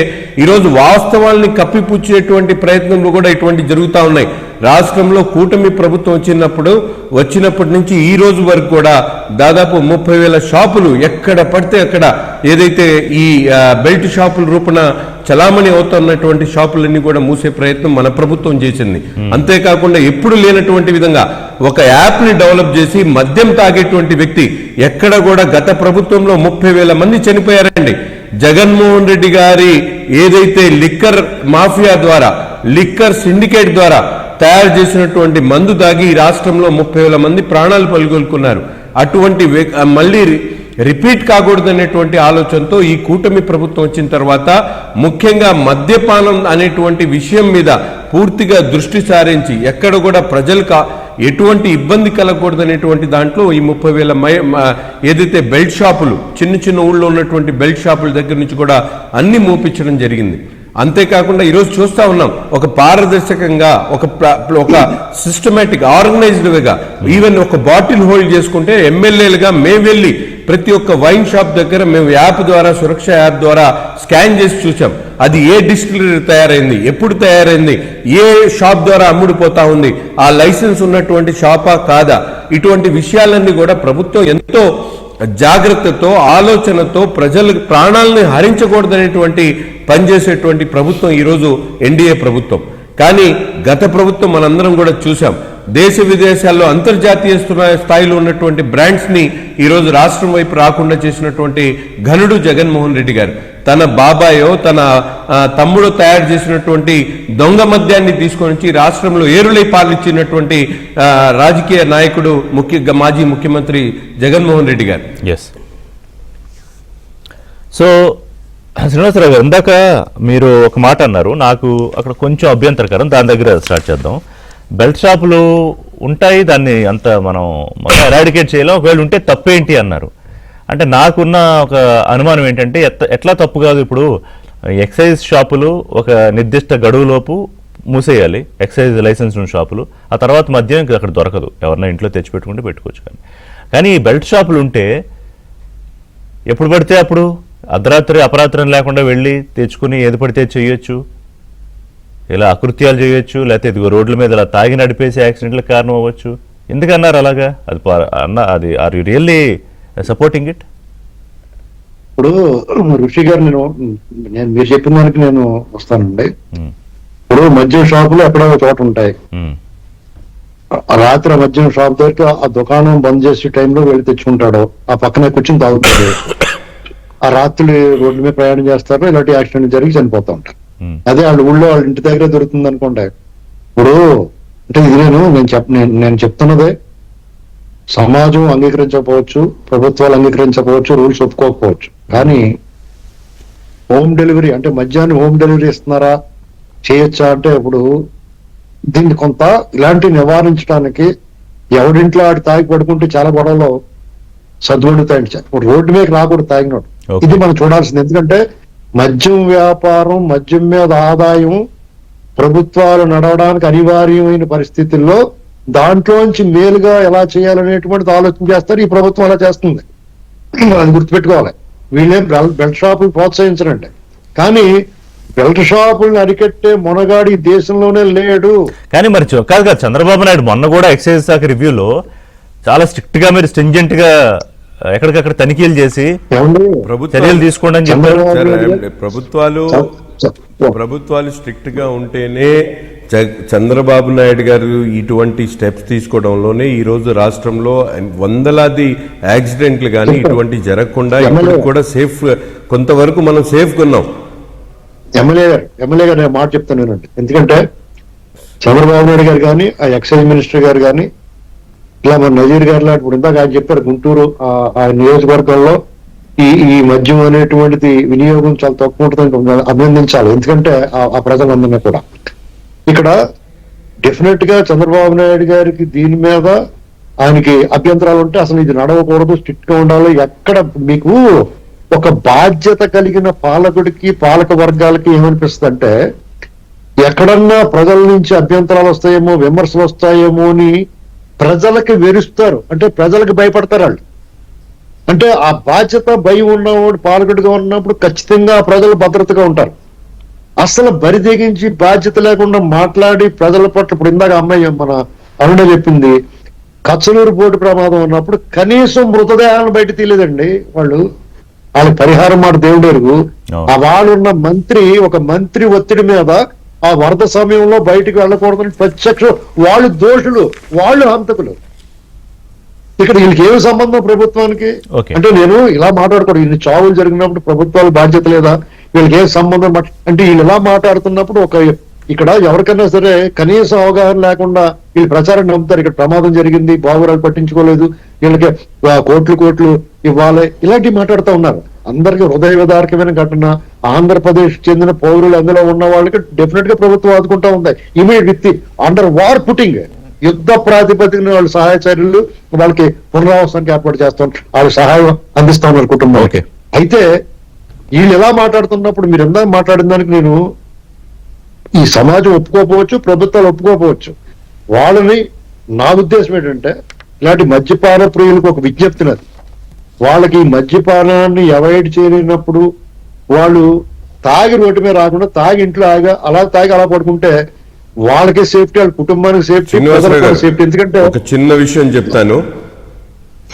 ఈరోజు వాస్తవాల్ని కప్పిపుచ్చేటువంటి ప్రయత్నంలో కూడా ఇటువంటి జరుగుతూ ఉన్నాయి. రాష్ట్రంలో కూటమి ప్రభుత్వం వచ్చినప్పటి నుంచి ఈ రోజు వరకు కూడా దాదాపు 30,000 షాపులు ఎక్కడ పడితే అక్కడ ఏదైతే ఈ బెల్ట్ షాపుల రూపణ చలామణి అవుతున్నటువంటి షాపులన్నీ కూడా మూసే ప్రయత్నం మన ప్రభుత్వం చేసింది. అంతేకాకుండా ఎప్పుడు లేనటువంటి విధంగా ఒక యాప్ ని డెవలప్ చేసి మద్యం తాగేటువంటి వ్యక్తి ఎక్కడ కూడా గత ప్రభుత్వంలో 30,000 మంది చనిపోయారండి. జగన్మోహన్ రెడ్డి గారి ఏదైతే లిక్కర్ మాఫియా ద్వారా లిక్కర్ సిండికేట్ ద్వారా తయారు చేసినటువంటి మందు తాగి ఈ రాష్ట్రంలో 30,000 మంది ప్రాణాలు పలుకొల్కున్నారు. అటువంటి మళ్ళీ రిపీట్ కాకూడదనేటువంటి ఆలోచనతో ఈ కూటమి ప్రభుత్వం వచ్చిన తర్వాత ముఖ్యంగా మద్యపానం అనేటువంటి విషయం మీద పూర్తిగా దృష్టి సారించి ఎక్కడ కూడా ప్రజలకు ఎటువంటి ఇబ్బంది కలగకూడదనేటువంటి దాంట్లో ఈ 30,000 ఏదైతే బెల్ట్ షాపులు చిన్న ఊళ్ళో ఉన్నటువంటి బెల్ట్ షాపుల దగ్గర నుంచి కూడా అన్ని మోపించడం జరిగింది. అంతేకాకుండా ఈరోజు చూస్తా ఉన్నాం ఒక పారదర్శకంగా ఒక సిస్టమేటిక్ ఆర్గనైజ్డ్ వేగా ఈవెన్ ఒక బాటిల్ హోల్డ్ చేసుకుంటే ఎమ్మెల్యేలుగా మేము వెళ్ళి ప్రతి ఒక్క వైన్ షాప్ దగ్గర మేము యాప్ ద్వారా సురక్ష యాప్ ద్వారా స్కాన్ చేసి చూసాం. అది ఏ డిస్టిలరీ తయారైంది, ఎప్పుడు తయారైంది, ఏ షాప్ ద్వారా అమ్ముడుపోతా ఉంది, ఆ లైసెన్స్ ఉన్నటువంటి షాపా కాదా, ఇటువంటి విషయాలన్నీ కూడా ప్రభుత్వం ఎంతో జాగ్రత్తతో ఆలోచనతో ప్రజల ప్రాణాలను హరించకూడదనేటువంటి పనిచేసేటువంటి ప్రభుత్వం ఈరోజు ఎన్డీఏ ప్రభుత్వం. కానీ గత ప్రభుత్వం మనందరం కూడా చూసాం. దేశ విదేశాల్లో అంతర్జాతీయ స్థాయిలో ఉన్నటువంటి బ్రాండ్స్ ని ఈరోజు రాష్ట్రం వైపు రాకుండా చేసినటువంటి ఘనుడు జగన్మోహన్ రెడ్డి గారు. తన బాబాయో తన తమ్ముడు తయారు చేసినటువంటి దొంగ మద్యాన్ని తీసుకొని వచ్చి రాష్ట్రంలో ఏరులై పాలిచ్చినటువంటి రాజకీయ నాయకుడు మాజీ ముఖ్యమంత్రి జగన్మోహన్ రెడ్డి గారు.
సో శ్రీనివాసరావు గారు, ఇందాక మీరు ఒక మాట అన్నారు, నాకు అక్కడ కొంచెం అభ్యంతరకరం, దాని దగ్గర స్టార్ట్ చేద్దాం. బెల్ట్ షాపులు ఉంటాయి, దాన్ని అంత మనం ఎరాడికేట్ చేయలేం, ఒకవేళ ఉంటే తప్పేంటి అన్నారు. అంటే నాకున్న ఒక అనుమానం ఏంటంటే ఎట్లా తప్పు కాదు, ఇప్పుడు ఎక్సైజ్ షాపులు ఒక నిర్దిష్ట గడువులోపు మూసేయాలి, ఎక్సైజ్ లైసెన్స్ ఉన్న షాపులు, ఆ తర్వాత మద్యం అక్కడ దొరకదు, ఎవరన్నా ఇంట్లో తెచ్చిపెట్టుకుంటే పెట్టుకోవచ్చు. కానీ ఈ బెల్ట్ షాపులు ఉంటే ఎప్పుడు పడితే అప్పుడు అర్ధరాత్రి అపరాత్రం లేకుండా వెళ్ళి తెచ్చుకుని ఏది పడితే చేయొచ్చు, ఇలా అకృత్యాలు చేయొచ్చు, లేకపోతే ఇదిగో రోడ్ల మీద ఇలా తాగి నడిపేసి యాక్సిడెంట్లకు కారణం అవ్వచ్చు. ఎందుకన్నారు అలాగా? అది are you really supporting it?
ఇప్పుడు ఋషి గారు నేను మీరు చెప్పిన దానికి నేను వస్తానండి.
ఉమ్,
ఇప్పుడు మద్యం షాపులు ఎక్కడో ఒక చోట ఉంటాయి.
ఉమ్,
ఆ రాత్రి ఆ మద్యం షాప్ దగ్గరికి ఆ దుకాణం బంద్ చేసే టైంలో వెళ్ళి తెచ్చుకుంటాడు, ఆ పక్కనే కూర్చొని తాగుతాడు. ఆ రాత్రి రోడ్డు మీద ప్రయాణం చేస్తారు, ఇలాంటి యాక్సిడెంట్ జరిగి చనిపోతూ ఉంటారు.
ఉమ్,
అదే వాళ్ళ ఊళ్ళో వాళ్ళ ఇంటి దగ్గరే దొరుకుతుంది అనుకోండి. ఇప్పుడు అంటే ఇది నేను చెప్తున్నదే సమాజం అంగీకరించకపోవచ్చు, ప్రభుత్వాలు అంగీకరించకపోవచ్చు, రూల్స్ ఒప్పుకోకపోవచ్చు, కానీ హోమ్ డెలివరీ అంటే మద్యాన్ని హోమ్ డెలివరీ ఇస్తున్నారా, చేయొచ్చా అంటే ఇప్పుడు దీన్ని కొంత ఇలాంటివి నివారించడానికి ఎవరింట్లో ఆడి తాగి పడుకుంటే చాలా గొడవలు సద్దుకుంటాయండి. ఇప్పుడు రోడ్డు మీద రాకూడదు తాగినోడు.
Okay.
ఇది మనం చూడాల్సింది. ఎందుకంటే మద్యం వ్యాపారం, మద్యం మీద ఆదాయం ప్రభుత్వాలు నడవడానికి అనివార్యమైన పరిస్థితుల్లో దాంట్లోంచి మేలుగా ఎలా చేయాలనేటువంటిది ఆలోచన చేస్తారు. ఈ ప్రభుత్వం అలా చేస్తుంది, అది గుర్తుపెట్టుకోవాలి. వీళ్ళేం బెల్ట్ షాపులు ప్రోత్సహించరండి, కానీ బెల్ట్ షాపులను అరికట్టే మొనగాడి దేశంలోనే లేడు.
కానీ మరి కాదు చంద్రబాబు నాయుడు మొన్న కూడా ఎక్సైజ్ శాఖ రివ్యూలో చాలా స్ట్రిక్ట్ గా మీరు స్ట్రింజెంట్ గా ఎక్కడికక్కడ తనిఖీలు చేసి
ఏమండి?
చర్యలు తీసుకోండి అని చెప్పారు.
ప్రభుత్వాలు స్ట్రిక్ట్ గా ఉంటేనే చంద్రబాబు నాయుడు గారు ఇటువంటి స్టెప్స్ తీసుకోవడంలోనే ఈ రోజు రాష్ట్రంలో వందలాది యాక్సిడెంట్లు కానీ ఇటువంటి జరగకుండా ఇప్పుడు కూడా సేఫ్, కొంతవరకు మనం సేఫ్ ఉన్నాం.
ఎమ్మెల్యే గారు నేను మాట చెప్తాను నేనండి. ఎందుకంటే చంద్రబాబు నాయుడు గారు కానీ, ఆ ఎక్సైజ్ మినిస్టర్ గారు కానీ, ఇలా మన నజీర్ గారు లాంటి ఇప్పుడు ఇందాక ఆయన చెప్పారు గుంటూరు ఆ నియోజకవర్గంలో ఈ మద్యం అనేటువంటిది వినియోగం చాలా తక్కువ ఉంటుందని అభినందించాలి. ఎందుకంటే ఆ ప్రజలందరినీ కూడా ఇక్కడ డెఫినెట్ గా చంద్రబాబు నాయుడు గారికి దీని మీద ఆయనకి అభ్యంతరాలు ఉంటే అసలు ఇది నడవకూడదు, స్ట్రిక్ట్ గా ఉండాలి. ఎక్కడ మీకు ఒక బాధ్యత కలిగిన పాలకుడికి, పాలక వర్గాలకి ఏమనిపిస్తుంది అంటే ఎక్కడన్నా ప్రజల నుంచి అభ్యంతరాలు వస్తాయేమో, విమర్శలు వస్తాయేమో అని ప్రజలకి వెరుస్తారు. అంటే ప్రజలకు భయపడతారు వాళ్ళు. అంటే ఆ బాధ్యత భయం ఉన్నవాడు పాలకుడిగా ఉన్నప్పుడు ఖచ్చితంగా ప్రజలు భద్రతగా ఉంటారు. అసలు బరిదెగించి బాధ్యత లేకుండా మాట్లాడి ప్రజల పట్ల, ఇప్పుడు ఇందాక అమ్మాయి మన అరుణ చెప్పింది, కచ్చలూరు బోటు ప్రమాదం ఉన్నప్పుడు కనీసం మృతదేహాలను బయట తీయలేదండి వాళ్ళు. వాళ్ళకి పరిహారం మాట దేవుడెరుగు. ఆ వాళ్ళున్న ఒక మంత్రి ఒత్తిడి మీద ఆ వరద సమయంలో బయటికి వెళ్ళకూడదని ప్రత్యక్ష వాళ్ళు దోషులు, వాళ్ళు హంతకులు. ఇక్కడ వీళ్ళకి ఏమి సంబంధం ప్రభుత్వానికి? అంటే నేను ఇలా మాట్లాడకూడదు. ఇన్ని చావులు జరిగినప్పుడు ప్రభుత్వాలు బాధ్యత లేదా, వీళ్ళకి ఏం సంబంధం అంటే వీళ్ళు ఇలా మాట్లాడుతున్నప్పుడు ఇక్కడ ఎవరికైనా సరే కనీసం అవగాహన లేకుండా వీళ్ళు ప్రచారం నమ్ముతారు. ఇక్కడ ప్రమాదం జరిగింది, బాగురాలు పట్టించుకోలేదు, వీళ్ళకి కోట్లు ఇవ్వాలి, ఇలాంటివి మాట్లాడుతూ ఉన్నారు. అందరికీ హృదయ విదారకమైన ఘటన. ఆంధ్రప్రదేశ్ చెందిన పౌరులు అందులో ఉన్న వాళ్ళకి డెఫినెట్ గా ప్రభుత్వం ఆదుకుంటా ఉంది. Immediate with under war putting, యుద్ధ ప్రాతిపదికన వాళ్ళు సహాయ చర్యలు, వాళ్ళకి పునరావాసానికి ఏర్పాటు చేస్తాం, వాళ్ళు సహాయం అందిస్తా ఉన్నారు కుటుంబానికి. అయితే వీళ్ళు ఎలా మాట్లాడుతున్నప్పుడు మీరు ఎంత మాట్లాడిన దానికి నేను ఈ సమాజం ఒప్పుకోకపోవచ్చు, ప్రభుత్వాలు ఒప్పుకోకపోవచ్చు. వాళ్ళని నా ఉద్దేశం ఏంటంటే ఇలాంటి మద్యపాన ప్రియులకు ఒక విజ్ఞప్తి లేదు. వాళ్ళకి మద్యపానాన్ని అవాయిడ్ చేయలేనప్పుడు వాళ్ళు తాగి రోడ్డు మీద రాకుండా తాగి ఇంట్లో అలా పడుకుంటే వాళ్ళకి సేఫ్టీ, వాళ్ళ కుటుంబానికి సేఫ్టీ, సేఫ్టీ. ఎందుకంటే
ఒక చిన్న విషయం చెప్తాను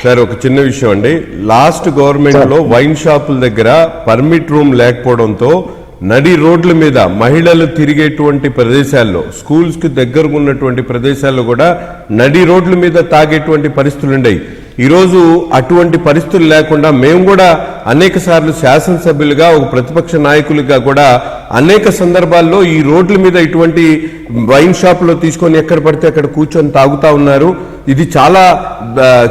సార్, ఒక చిన్న విషయం అండి. లాస్ట్ గవర్నమెంట్ లో వైన్ షాపుల దగ్గర పర్మిట్ రూమ్ లేకపోవడంతో నడి రోడ్ల మీద మహిళలు తిరిగేటువంటి ప్రదేశాల్లో, స్కూల్స్ కి దగ్గరగా ఉన్నటువంటి ప్రదేశాల్లో కూడా నడి రోడ్ల మీద తాగేటువంటి పరిస్థితులు ఉండేవి. ఈరోజు అటువంటి పరిస్థితులు లేకుండా మేము కూడా అనేక సార్లు శాసనసభ్యులుగా, ఒక ప్రతిపక్ష నాయకులుగా కూడా అనేక సందర్భాల్లో ఈ రోడ్ల మీద ఇటువంటి వైన్ షాపులో తీసుకొని ఎక్కడ పడితే అక్కడ కూర్చొని తాగుతా ఉన్నారు. ఇది చాలా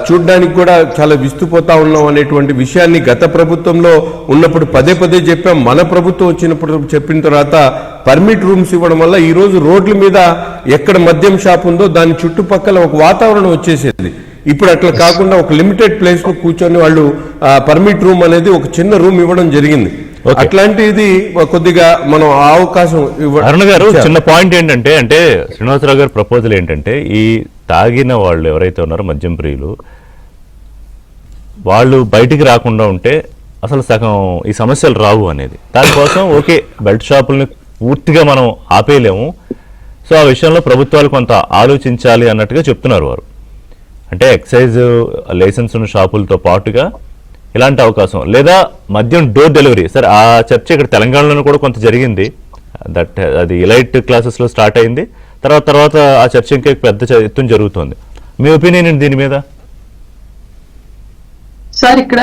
చూడ్డానికి కూడా చాలా విస్తుపోతా ఉన్నాం అనేటువంటి విషయాన్ని గత ప్రభుత్వంలో ఉన్నప్పుడు పదే చెప్పాం. మన ప్రభుత్వం వచ్చినప్పుడు చెప్పిన తర్వాత పర్మిట్ రూమ్స్ ఇవ్వడం వల్ల ఈ రోజు రోడ్ల మీద ఎక్కడ మద్యం షాప్ ఉందో దాని చుట్టుపక్కల ఒక వాతావరణం వచ్చేసేది. ఇప్పుడు అట్లా కాకుండా ఒక లిమిటెడ్ ప్లేస్ లో కూర్చొని వాళ్ళు పర్మిట్ రూమ్ అనేది ఒక చిన్న రూమ్ ఇవ్వడం జరిగింది. అట్లాంటిది కొద్దిగా మనం అవకాశం
అరుణ గారు చిన్న పాయింట్ ఏంటంటే, అంటే శ్రీనివాసరావు గారి ప్రపోజల్ ఏంటంటే, ఈ తాగిన వాళ్ళు ఎవరైతే ఉన్నారో మద్యం ప్రియులు వాళ్ళు బయటికి రాకుండా ఉంటే అసలు సగం ఈ సమస్యలు రావు అనేది. దానికోసం ఓకే బెల్ట్ షాపుల్ని పూర్తిగా మనం ఆపేయలేము, సో ఆ విషయంలో ప్రభుత్వాలు కొంత ఆలోచించాలి అన్నట్టుగా చెప్తున్నారు వారు. అంటే ఎక్సైజ్ లైసెన్స్ ఉన్న షాపులతో పాటుగా ఇలాంటి అవకాశం, లేదా మద్యం డోర్ డెలివరీ. సార్ ఆ చర్చ ఇక్కడ తెలంగాణలో కూడా కొంత జరిగింది, అది ఎలైట్ క్లాసెస్లో స్టార్ట్ అయింది, తర్వాత ఆ చర్చ ఇంకా పెద్ద ఎత్తున జరుగుతుంది. మీ ఒపీనియన్ ఏంటి దీని మీద?
సార్ ఇక్కడ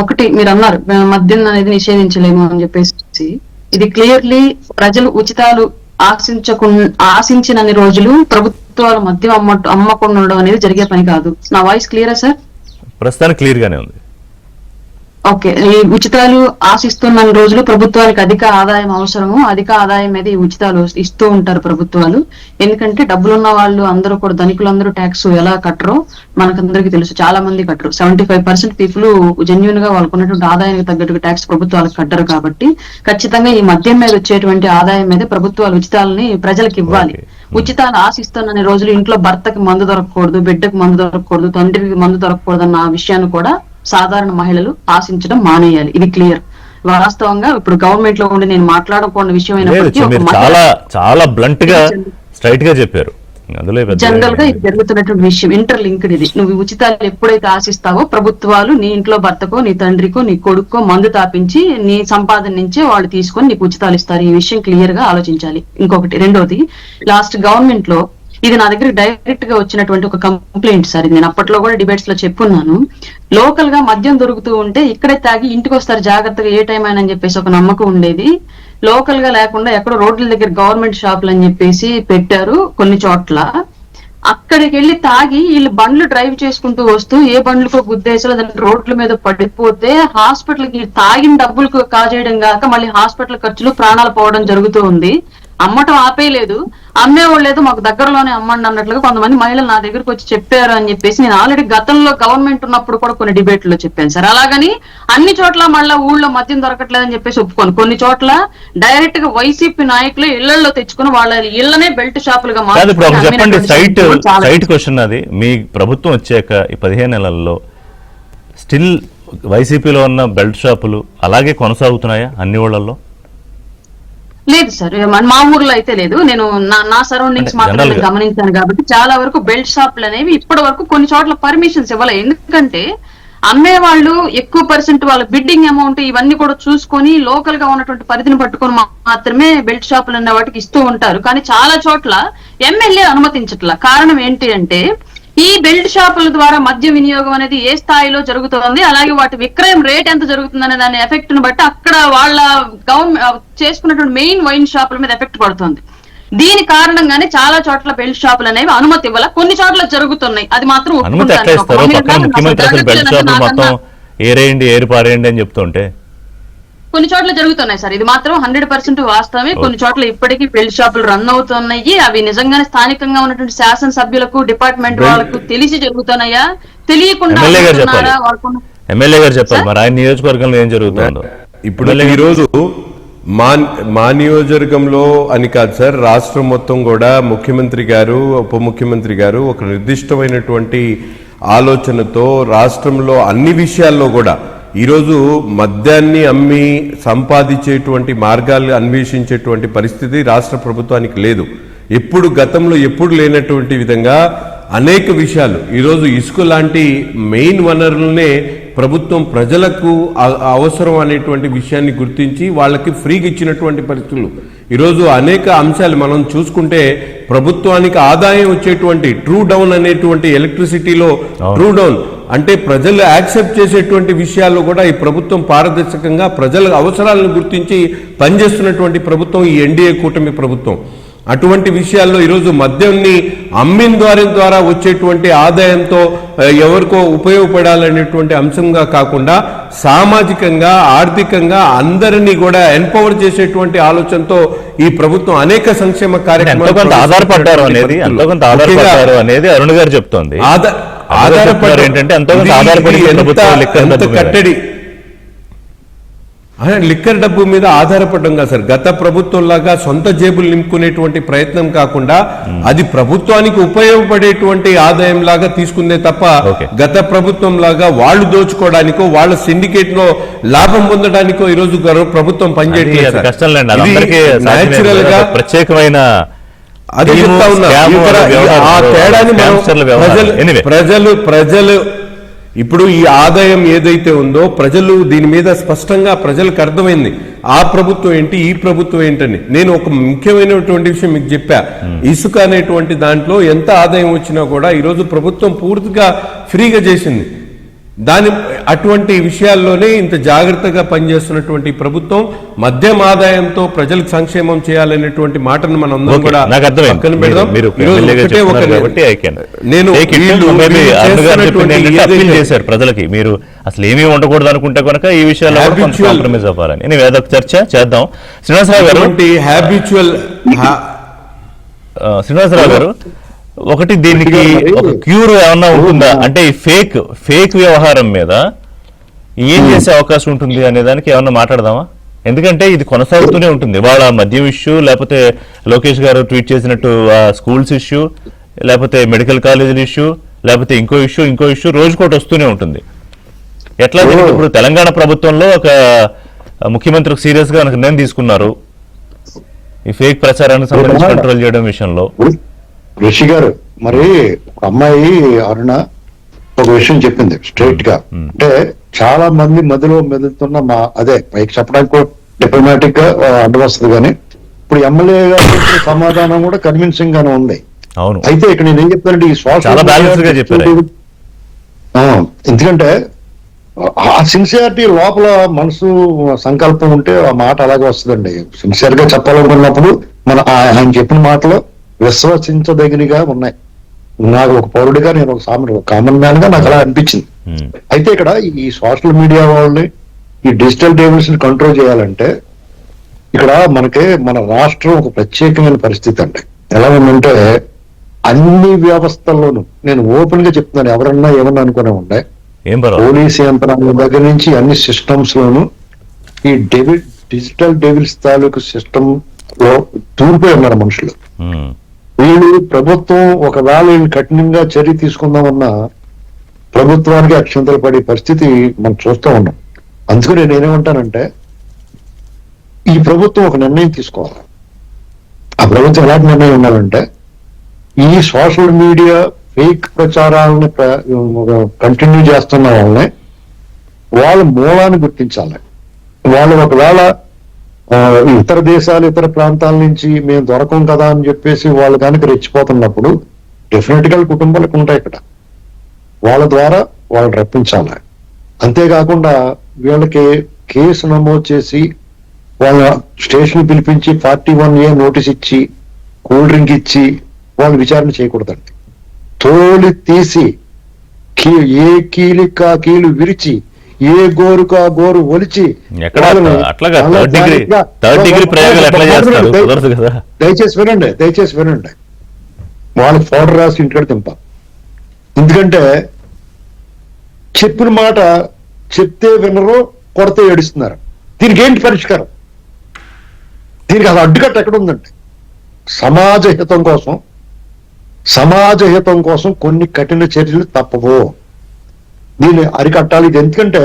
ఒకటి మీరు అన్నారు మద్యం అనేది నిషేధించలేము అని చెప్పేసి, ఇది క్లియర్లీ ప్రజలు ఉచితాలు ఆశించినన్ని రోజులు ప్రభుత్వాలు మద్యం అమ్మకుండా ఉండడం అనేది జరిగే పని కాదు. నా వాయిస్ క్లియరా సార్?
ప్రస్తుతానికి క్లియర్ గానే ఉంది.
ఓకే, ఈ ఉచితాలు ఆశిస్తున్న రోజులు ప్రభుత్వానికి అధిక ఆదాయం అవసరము, అధిక ఆదాయం మీద ఈ ఉచితాలు ఇస్తూ ఉంటారు ప్రభుత్వాలు. ఎందుకంటే డబ్బులున్న వాళ్ళు అందరూ కూడా, ధనికులందరూ ట్యాక్స్ ఎలా కట్టరో మనకందరికీ తెలుసు, చాలా మంది కట్టరు. 75% పీపుల్ జెన్యున్ గా వాళ్ళకు ఉన్నటువంటి ఆదాయానికి తగ్గట్టుగా ట్యాక్స్ ప్రభుత్వాలకు కట్టరు. కాబట్టి ఖచ్చితంగా ఈ మద్యం మీద వచ్చేటువంటి ఆదాయం మీద ప్రభుత్వాలు ఉచితాలని ప్రజలకు ఇవ్వాలి. ఉచితాలు ఆశిస్తున్న రోజులు ఇంట్లో భర్తకి మందు దొరకకూడదు, బిడ్డకు మందు దొరకకూడదు, తండ్రికి మందు దొరకకూడదు అన్న విషయాన్ని కూడా సాధారణ మహిళలు ఆశించడం మానేయాలి. ఇది క్లియర్. వాస్తవంగా ఇప్పుడు గవర్నమెంట్ లో ఉండి నేను మాట్లాడకూడని విషయం
చాలా బ్లంట్ గా స్ట్రైట్ గా చెప్పారు.
జనరల్ గా ఇది జరుగుతున్నటువంటి విషయం, ఇంటర్ లింక్డ్ ఇది. నువ్వు ఉచితాలు ఎప్పుడైతే ఆశిస్తావో ప్రభుత్వాలు నీ ఇంట్లో భర్తకో, నీ తండ్రికో, నీ కొడుకో మందు తాపించి నీ సంపాదన నుంచే వాళ్ళు తీసుకొని నీకు ఉచితాలు ఇస్తారు. ఈ విషయం క్లియర్ గా ఆలోచించాలి. ఇంకొకటి, రెండోది, లాస్ట్ గవర్నమెంట్ లో ఇది నా దగ్గర డైరెక్ట్ గా వచ్చినటువంటి ఒక కంప్లైంట్ సార్. ఇది నేను అప్పట్లో కూడా డిబేట్స్ లో చెప్పున్నాను. లోకల్ గా మద్యం దొరుకుతూ ఉంటే ఇక్కడే తాగి ఇంటికి వస్తారు జాగ్రత్తగా ఏ టైం అయినా అని చెప్పేసి ఒక నమ్మకం ఉండేది. లోకల్ గా లేకుండా ఎక్కడో రోడ్ల దగ్గర గవర్నమెంట్ షాపులు అని చెప్పేసి పెట్టారు కొన్ని చోట్ల. అక్కడికి వెళ్ళి తాగి వీళ్ళు బండ్లు డ్రైవ్ చేసుకుంటూ వస్తూ ఏ బండ్లకో గుద్దేసలో దాని రోడ్ల మీద పడిపోతే హాస్పిటల్ కి తాగిన డబ్బులకు కాజేయడం కాక మళ్ళీ హాస్పిటల్ ఖర్చులు, ప్రాణాలు పోవడం జరుగుతూ ఉంది. అమ్మటం ఆపేయలేదు, అమ్మేవాళ్ళు లేదు, మాకు దగ్గరలోనే అమ్మండి అన్నట్లుగా కొంతమంది మహిళలు నా దగ్గరకు వచ్చి చెప్పారు అని చెప్పేసి నేను ఆల్రెడీ గతంలో గవర్నమెంట్ ఉన్నప్పుడు కూడా కొన్ని డిబేట్లో చెప్పాను సార్. అలాగని అన్ని చోట్ల మళ్ళీ ఊళ్ళో మద్యం దొరకట్లేదని చెప్పేసి ఒప్పుకోను. కొన్ని చోట్ల డైరెక్ట్ గా వైసీపీ నాయకులు ఇళ్లలో తెచ్చుకుని వాళ్ళ ఇళ్లనే బెల్ట్ షాపులుగా
చెప్పండి. సైట్ క్వశ్చన్ అది. మీ ప్రభుత్వం వచ్చాక ఈ 15 నెలల్లో స్టిల్ వైసీపీలో ఉన్న బెల్ట్ షాపులు అలాగే కొనసాగుతున్నాయా అన్ని ఊళ్ళల్లో?
లేదు సార్, మా ఊర్లో అయితే లేదు. నేను నా సరౌండింగ్స్ మాత్రం గమనించాను కాబట్టి చాలా వరకు బెల్ట్ షాపులు అనేవి ఇప్పటి వరకు కొన్ని చోట్ల పర్మిషన్స్ ఇవ్వలేదు. ఎందుకంటే అమ్మే వాళ్ళు ఎక్కువ పర్సెంట్ వాళ్ళ బిడ్డింగ్ అమౌంట్ ఇవన్నీ కూడా చూసుకొని లోకల్ గా ఉన్నటువంటి పరిధిని పట్టుకొని మాత్రమే బెల్ట్ షాపులు అనే వాటికి ఇస్తూ ఉంటారు. కానీ చాలా చోట్ల ఎమ్మెల్యే అనుమతించట్లా. కారణం ఏంటి అంటే ఈ బెల్ట్ షాపుల ద్వారా మద్య వినియోగం అనేది ఏ స్థాయిలో జరుగుతోంది, అలాగే వాటి విక్రయం రేట్ ఎంత జరుగుతుంది అనే దాని ఎఫెక్ట్ ను బట్టి అక్కడ వాళ్ళ గవర్నమెంట్ చేసుకున్నటువంటి మెయిన్ వైన్ షాపుల మీద ఎఫెక్ట్ పడుతుంది. దీని కారణంగానే చాలా చోట్ల బెల్ట్ షాపులు అనేవి అనుమతి ఇవ్వాలి. కొన్ని చోట్ల జరుగుతున్నాయి, అది మాత్రం కొన్ని చోట్ల జరుగుతున్నాయి సార్. ఇది మాత్రం 100% వాస్తవమే. కొన్ని చోట్ల ఇప్పటికీ బెల్ట్ షాపులు రన్ అవుతున్నాయి. అవి నిజంగానే స్థానికంగా ఉన్నటువంటి శాసనసభ్యులకు, డిపార్ట్మెంట్ వాళ్ళకు తెలిసి జరుగుతున్నాయా, తెలియకుండా
ఎమ్మెల్యే గారు చెప్పాలి మరి ఆయన నియోజకవర్గంలో ఏం జరుగుతుందో.
ఇప్పుడు ఈరోజు మా నియోజకవర్గంలో అని కాదు సార్, రాష్ట్రం మొత్తం కూడా ముఖ్యమంత్రి గారు, ఉప ముఖ్యమంత్రి గారు ఒక నిర్దిష్టమైనటువంటి ఆలోచనతో రాష్ట్రంలో అన్ని విషయాల్లో కూడా ఈరోజు మద్యాన్ని అమ్మి సంపాదించేటువంటి మార్గాలు అన్వేషించేటువంటి పరిస్థితి రాష్ట్ర ప్రభుత్వానికి లేదు. గతంలో ఎప్పుడు లేనటువంటి విధంగా అనేక విషయాలు ఈరోజు ఇసుక లాంటి మెయిన్ వనరులనే ప్రభుత్వం ప్రజలకు అవసరం అనేటువంటి విషయాన్ని గుర్తించి వాళ్ళకి ఫ్రీగా ఇచ్చినటువంటి పరిస్థితులు. ఈరోజు అనేక అంశాలు మనం చూసుకుంటే ప్రభుత్వానికి ఆదాయం వచ్చేటువంటి ట్రూ డౌన్ అనేటువంటి ఎలక్ట్రిసిటీలో ట్రూ డౌన్ అంటే ప్రజలు యాక్సెప్ట్ చేసేటువంటి విషయాల్లో కూడా ఈ ప్రభుత్వం పారదర్శకంగా ప్రజల అవసరాలను గుర్తించి పనిచేస్తున్నటువంటి ప్రభుత్వం ఈ ఎన్డీఏ కూటమి ప్రభుత్వం. అటువంటి విషయాల్లో ఈరోజు మద్యాన్ని అమ్మిన ద్వారా వచ్చేటువంటి ఆదాయంతో ఎవరికో ఉపయోగపడాలనేటువంటి అంశంగా కాకుండా సామాజికంగా, ఆర్థికంగా అందరినీ కూడా ఎంపవర్ చేసేటువంటి ఆలోచనతో ఈ ప్రభుత్వం అనేక సంక్షేమ కార్యక్రమాలు
ఆధారపడ్డారు అనేది అరుణ్ గారు చెప్తోంది.
కట్టడి లిక్కర్ డబ్బు మీద ఆధారపడడం కాదు సార్. గత ప్రభుత్వం లాగా సొంత జేబులు నింపుకునేటువంటి ప్రయత్నం కాకుండా అది ప్రభుత్వానికి ఉపయోగపడేటువంటి ఆదాయం లాగా తీసుకుందే తప్ప గత ప్రభుత్వం లాగా వాళ్ళు దోచుకోవడానికో వాళ్ళ సిండికేట్ లో లాభం పొందడానికో ఈ రోజు ప్రభుత్వం పనిచేయట్లేదు.
న్యాచురల్ గా ప్రత్యేకమైన
అది చెప్తా ఉన్నా. ఆ తేడాని ప్రజలు ఇప్పుడు ఈ ఆదాయం ఏదైతే ఉందో ప్రజలు దీని మీద స్పష్టంగా ప్రజలకు అర్థమైంది ఆ ప్రభుత్వం ఏంటి ఈ ప్రభుత్వం ఏంటని. నేను ఒక ముఖ్యమైనటువంటి విషయం మీకు చెప్పా, ఇసుక అనేటువంటి దాంట్లో ఎంత ఆదాయం వచ్చినా కూడా ఈరోజు ప్రభుత్వం పూర్తిగా ఫ్రీగా చేసింది. అటువంటి విషయాల్లోనే ఇంత జాగ్రత్తగా పనిచేస్తున్నటువంటి ప్రభుత్వం మద్యం ఆదాయంతో ప్రజలకు సంక్షేమం చేయాలనేటువంటి మాటను మనం అందరం కూడా పక్కన పెడదాం.
చేశారు ప్రజలకి, మీరు అసలు ఏమీ ఉండకూడదు అనుకుంటే కనుక ఈ విషయాల్లో కాంప్రమైజ్ అవ్వాలని నేను ఏదో చర్చ చేద్దాం. శ్రీనివాసరావు గారు ఒకటి, దీనికి ఒక క్యూర్ ఏమన్నా ఉంటుందా అంటే ఈ ఫేక్ వ్యవహారం మీద ఏం చేసే అవకాశం ఉంటుంది అనే దానికి ఏమన్నా మాట్లాడదామా? ఎందుకంటే ఇది కొనసాగుతూనే ఉంటుంది. వాళ్ళ మద్యం ఇష్యూ, లేకపోతే లోకేష్ గారు ట్వీట్ చేసినట్టు స్కూల్స్ ఇష్యూ, లేకపోతే మెడికల్ కాలేజీల ఇష్యూ, లేకపోతే ఇంకో ఇష్యూ రోజుకోటి వస్తూనే ఉంటుంది. ఎట్లా ఇప్పుడు తెలంగాణ ప్రభుత్వంలో ఒక ముఖ్యమంత్రి సీరియస్ గా నిర్ణయం తీసుకున్నారు ఈ ఫేక్ ప్రచారానికి సంబంధించి కంట్రోల్ చేయడం విషయంలో.
ఋషి గారు, మరి ఒక అమ్మాయి అరుణ ఒక విషయం చెప్పింది స్ట్రైట్ గా, అంటే చాలా మంది మధ్యలో మెదులుతున్న అదే పైకి చెప్పడానికి డిప్లొమాటిక్ గా అడ్డు కానీ ఇప్పుడు ఎమ్మెల్యే గారు సమాధానం కూడా కన్విన్సింగ్ గానే ఉంది.
అవును,
అయితే ఇక్కడ నేను ఏం చెప్తానంటే ఈ సోషల్ ఎందుకంటే ఆ సిన్సియారిటీ లోపల మనసు సంకల్పం ఉంటే ఆ మాట అలాగే వస్తుందండి. సిన్సియర్ గా చెప్పాలనుకున్నప్పుడు ఆయన చెప్పిన మాటలు విశ్వసించదగినగా ఉన్నాయి. నాకు ఒక పౌరుడిగా, నేను ఒక కామన్ మ్యాన్ గా నాకు అలా అనిపించింది. అయితే ఇక్కడ ఈ సోషల్ మీడియా వాళ్ళని, ఈ డిజిటల్ డేవిల్స్ ని కంట్రోల్ చేయాలంటే ఇక్కడ మన రాష్ట్రం ఒక ప్రత్యేకమైన పరిస్థితి అండి. ఎలా ఉందంటే అన్ని వ్యవస్థల్లోనూ, నేను ఓపెన్ గా చెప్తున్నాను, ఎవరన్నా ఏమన్నా అనుకునే ఉండే, పోలీస్ యంత్రాంగం దగ్గర నుంచి అన్ని సిస్టమ్స్ లోను ఈ డిజిటల్ డేవిల్స్ తాలూకు సిస్టమ్ లో తూరిపోయి ఉన్నారు మనుషులు. వీళ్ళు ప్రభుత్వం ఒకవేళ వీళ్ళు కఠినంగా చర్య తీసుకుందామన్నా ప్రభుత్వానికి అక్షంతలు పడే పరిస్థితి మనం చూస్తూ ఉన్నాం. అందుకని నేనేమంటానంటే ఈ ప్రభుత్వం ఒక నిర్ణయం తీసుకోవాలి. ఆ ప్రభుత్వం ఎలాంటి నిర్ణయం ఉండాలంటే ఈ సోషల్ మీడియా ఫేక్ ప్రచారాలని కంటిన్యూ చేస్తున్న వాళ్ళని వాళ్ళ మూలాన్ని గుర్తించాలి. వాళ్ళు ఒకవేళ ఇతర దేశాలు, ఇతర ప్రాంతాల నుంచి మేము దొరకం కదా అని చెప్పేసి వాళ్ళు కనుక రెచ్చిపోతున్నప్పుడు డెఫినెట్ గా కుటుంబాలకు ఉంటాయి ఇక్కడ, వాళ్ళ ద్వారా వాళ్ళని రప్పించాలి. అంతేకాకుండా వీళ్ళకి కేసు నమోదు చేసి వాళ్ళ స్టేషన్ పిలిపించి 41A నోటీస్ ఇచ్చి కూల్ డ్రింక్ ఇచ్చి వాళ్ళు విచారణ చేయకూడదండి. తోలి తీసి ఏ కీలికా కీలు విరిచి ఏ గోరుకా గోరు ఒలిచి దయచేసి వినండి వాళ్ళకి పౌడర్ రాసి ఇంటికి దింపాలి. ఎందుకంటే చెప్పిన మాట చెప్తే వినరు, కొడితే ఏడుస్తున్నారు. దీనికి ఏంటి పరిష్కారం? దీనికి అసలు అడ్డుకట్ట ఎక్కడ ఉందండి? సమాజ హితం కోసం కొన్ని కఠిన చర్యలు తప్పవు. దీన్ని అరికట్టాలి. ఇది ఎందుకంటే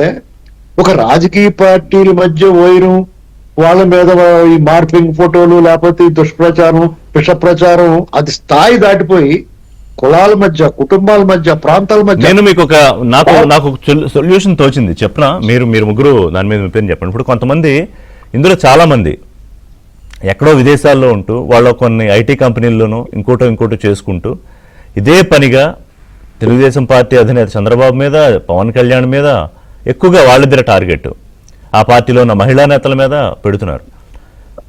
ఒక రాజకీయ పార్టీల మధ్య వైరం, వాళ్ళ మీద ఈ మార్పింగ్ ఫోటోలు, లేకపోతే దుష్ప్రచారం, విష ప్రచారం, అది స్థాయి దాటిపోయి కులాల మధ్య, కుటుంబాల మధ్య, ప్రాంతాల మధ్య.
నేను మీకు నాకు సొల్యూషన్ తోచింది చెప్పనా? మీరు ముగ్గురు దాని మీద మీ పేరు చెప్పండి. ఇప్పుడు కొంతమంది, ఇందులో చాలా మంది ఎక్కడో విదేశాల్లో ఉంటూ వాళ్ళ కొన్ని ఐటీ కంపెనీల్లోనూ ఇంకోటో చేసుకుంటూ ఇదే పనిగా తెలుగుదేశం పార్టీ అధినేత చంద్రబాబు మీద, పవన్ కళ్యాణ్ మీద ఎక్కువగా వాళ్ళిద్దరు టార్గెట్, ఆ పార్టీలో ఉన్న మహిళా నేతల మీద పెడుతున్నారు.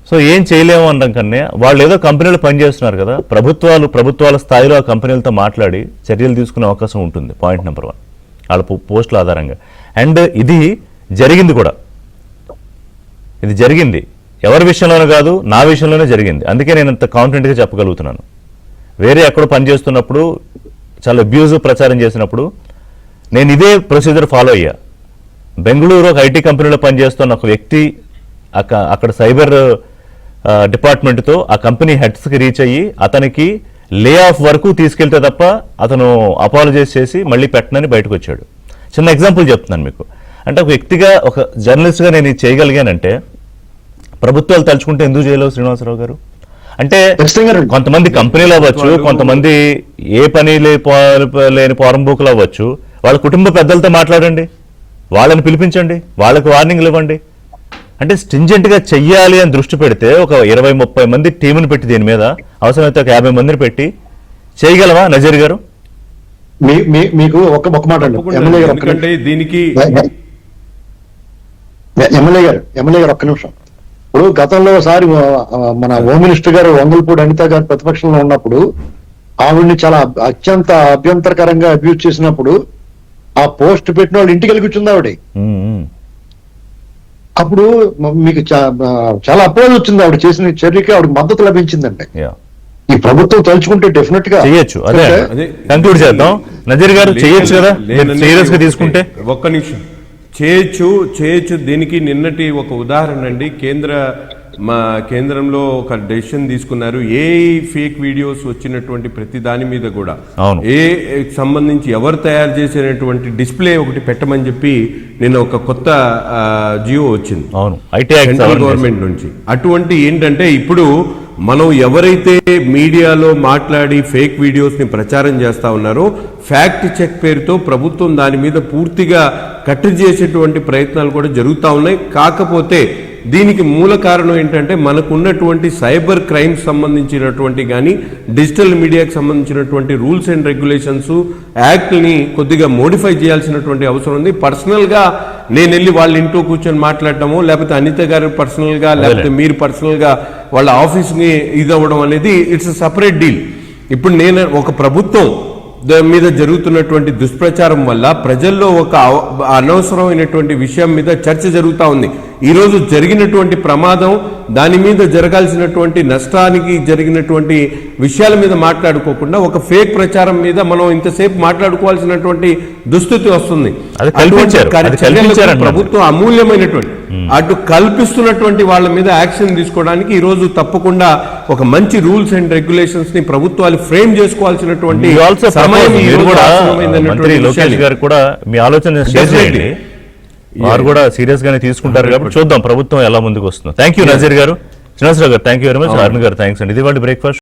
సో ఏం చేయలేము అనడం కన్నా వాళ్ళు ఏదో కంపెనీలు పనిచేస్తున్నారు కదా, ప్రభుత్వాల స్థాయిలో ఆ కంపెనీలతో మాట్లాడి చర్యలు తీసుకునే అవకాశం ఉంటుంది. పాయింట్ నెంబర్ 1 వాళ్ళ పోస్టుల ఆధారంగా. అండ్ ఇది జరిగింది కూడా, ఇది జరిగింది ఎవరి విషయంలోనూ కాదు, నా విషయంలోనే జరిగింది. అందుకే నేను ఇంత కాన్ఫిడెంట్గా చెప్పగలుగుతున్నాను. వేరే ఎక్కడో పనిచేస్తున్నప్పుడు చాలా అబ్యూజివ్ ప్రచారం చేసినప్పుడు నేను ఇదే ప్రొసీజర్ ఫాలో అయ్యా. బెంగళూరు ఒక ఐటీ కంపెనీలో పనిచేస్తున్న ఒక వ్యక్తి అక్కడ సైబర్ డిపార్ట్మెంట్తో ఆ కంపెనీ హెడ్స్కి రీచ్ అయ్యి అతనికి లే ఆఫ్ వరకు తీసుకెళ్తే తప్ప అతను అపాలజైజ్ చేసి మళ్ళీ పెట్టనని బయటకు వచ్చాడు. చిన్న ఎగ్జాంపుల్ చెప్తున్నాను మీకు. అంటే ఒక వ్యక్తిగా, ఒక జర్నలిస్ట్గా నేను ఇది చేయగలిగానంటే ప్రభుత్వాలు తలుచుకుంటే ఎందుకు చేయలేవు శ్రీనివాసరావు గారు? అంటే కొంతమంది కంపెనీలు అవ్వచ్చు, కొంతమంది ఏ పని లేని పోరంబోకులు అవ్వచ్చు, వాళ్ళ కుటుంబ పెద్దలతో మాట్లాడండి, వాళ్ళని పిలిపించండి, వాళ్ళకి వార్నింగ్లు ఇవ్వండి. అంటే స్ట్రింజెంట్గా చెయ్యాలి అని దృష్టి పెడితే ఒక 20-30 మంది టీముని పెట్టి దీని మీద అవసరమైతే ఒక 50 మందిని పెట్టి చేయగలవా నజీర్ గారు?
మీకు ఒక మాట అండి ఎమ్మెల్యే గారు,
ఎందుకంటే దీనికి
ఎమ్మెల్యే గారు ఒక్క నిమిషం. ఇప్పుడు గతంలో ఒకసారి మన హోమ్ మినిస్టర్ గారు వంగల్పూడి అనిత గారు ప్రతిపక్షంలో ఉన్నప్పుడు ఆవిడ్ని చాలా అత్యంత అభ్యంతరకరంగా అబ్యూజ్ చేసినప్పుడు ఆ పోస్ట్ పెట్టిన వాళ్ళు ఇంటికి వెళ్ళి కూర్చుంది ఆవిడ. అప్పుడు మీకు చాలా అప్రోజ్ వచ్చింది ఆవిడ చేసిన చర్యకి, ఆవిడకి మద్దతు లభించిందండి. ఈ ప్రభుత్వం తలుచుకుంటే డెఫినెట్ గా
చేయొచ్చు. అదే కంక్లూడ్ చేద్దాం. నజీర్ గారు చేయొచ్చు కదా సీరియస్ గా తీసుకుంటే?
ఒక్క నిమిషం. చేయొచ్చు. దీనికి నిన్నటి ఒక ఉదాహరణ అండి. కేంద్రంలో ఒక డెసిషన్ తీసుకున్నారు. ఏ ఫేక్ వీడియోస్ వచ్చినటువంటి ప్రతి దాని మీద కూడా సంబంధించి ఎవరు తయారు చేసినటువంటి డిస్ప్లే ఒకటి పెట్టమని చెప్పి నిన్న ఒక కొత్త జియో వచ్చింది సెంట్రల్ గవర్నమెంట్ నుంచి. అటువంటి ఏంటంటే ఇప్పుడు మనం ఎవరైతే మీడియాలో మాట్లాడి ఫేక్ వీడియోస్ ని ప్రచారం చేస్తా ఉన్నారో ఫ్యాక్ట్ చెక్ పేరుతో ప్రభుత్వం దాని మీద పూర్తిగా కట్టడి చేసేటువంటి ప్రయత్నాలు కూడా జరుగుతూ ఉన్నాయి. కాకపోతే దీనికి మూల కారణం ఏంటంటే మనకున్నటువంటి సైబర్ క్రైమ్స్ సంబంధించినటువంటి కానీ డిజిటల్ మీడియాకి సంబంధించినటువంటి రూల్స్ అండ్ రెగ్యులేషన్స్ యాక్ట్ని కొద్దిగా మోడిఫై చేయాల్సినటువంటి అవసరం ఉంది. పర్సనల్గా నేను వెళ్ళి వాళ్ళ ఇంట్లో కూర్చొని మాట్లాడటము, లేకపోతే అనిత గారు పర్సనల్గా, లేకపోతే మీరు పర్సనల్గా వాళ్ళ ఆఫీస్ని ఇది అవ్వడం అనేది ఇట్స్ సపరేట్ డీల్. ఇప్పుడు నేను ఒక ప్రభుత్వం మీద జరుగుతున్నటువంటి దుష్ప్రచారం వల్ల ప్రజల్లో ఒక అనవసరమైనటువంటి విషయం మీద చర్చ జరుగుతూ ఉంది. ఈరోజు జరిగినటువంటి ప్రమాదం, దాని మీద జరగాల్సినటువంటి నష్టానికి జరిగినటువంటి విషయాల మీద మాట్లాడుకోకుండా ఒక ఫేక్ ప్రచారం మీద మనం ఇంతసేపు మాట్లాడుకోవాల్సినటువంటి దుస్థితి వస్తుంది. ప్రభుత్వం అమూల్యమైనటువంటి అటు కల్పిస్తున్నటువంటి వాళ్ళ మీద యాక్షన్ తీసుకోవడానికి ఈ రోజు తప్పకుండా ఒక మంచి రూల్స్ అండ్ రెగ్యులేషన్స్ ని ప్రభుత్వాలు ఫ్రేమ్ చేసుకోవాల్సినటువంటి సమయం
కూడా మీ ఆలోచన షేర్ చేయండి. వారు కూడా సీరియస్ గానే తీసుకుంటారు కాబట్టి చూద్దాం ప్రభుత్వం ఎలా ముందుకు వస్తుందో. థ్యాంక్ యూ నజీర్ గారు, శ్రీనివాసరావు గారు thank you very much, Arun గారు థ్యాంక్స్ అండి. ఇది వాళ్ళ బ్రేక్ఫాస్ట్.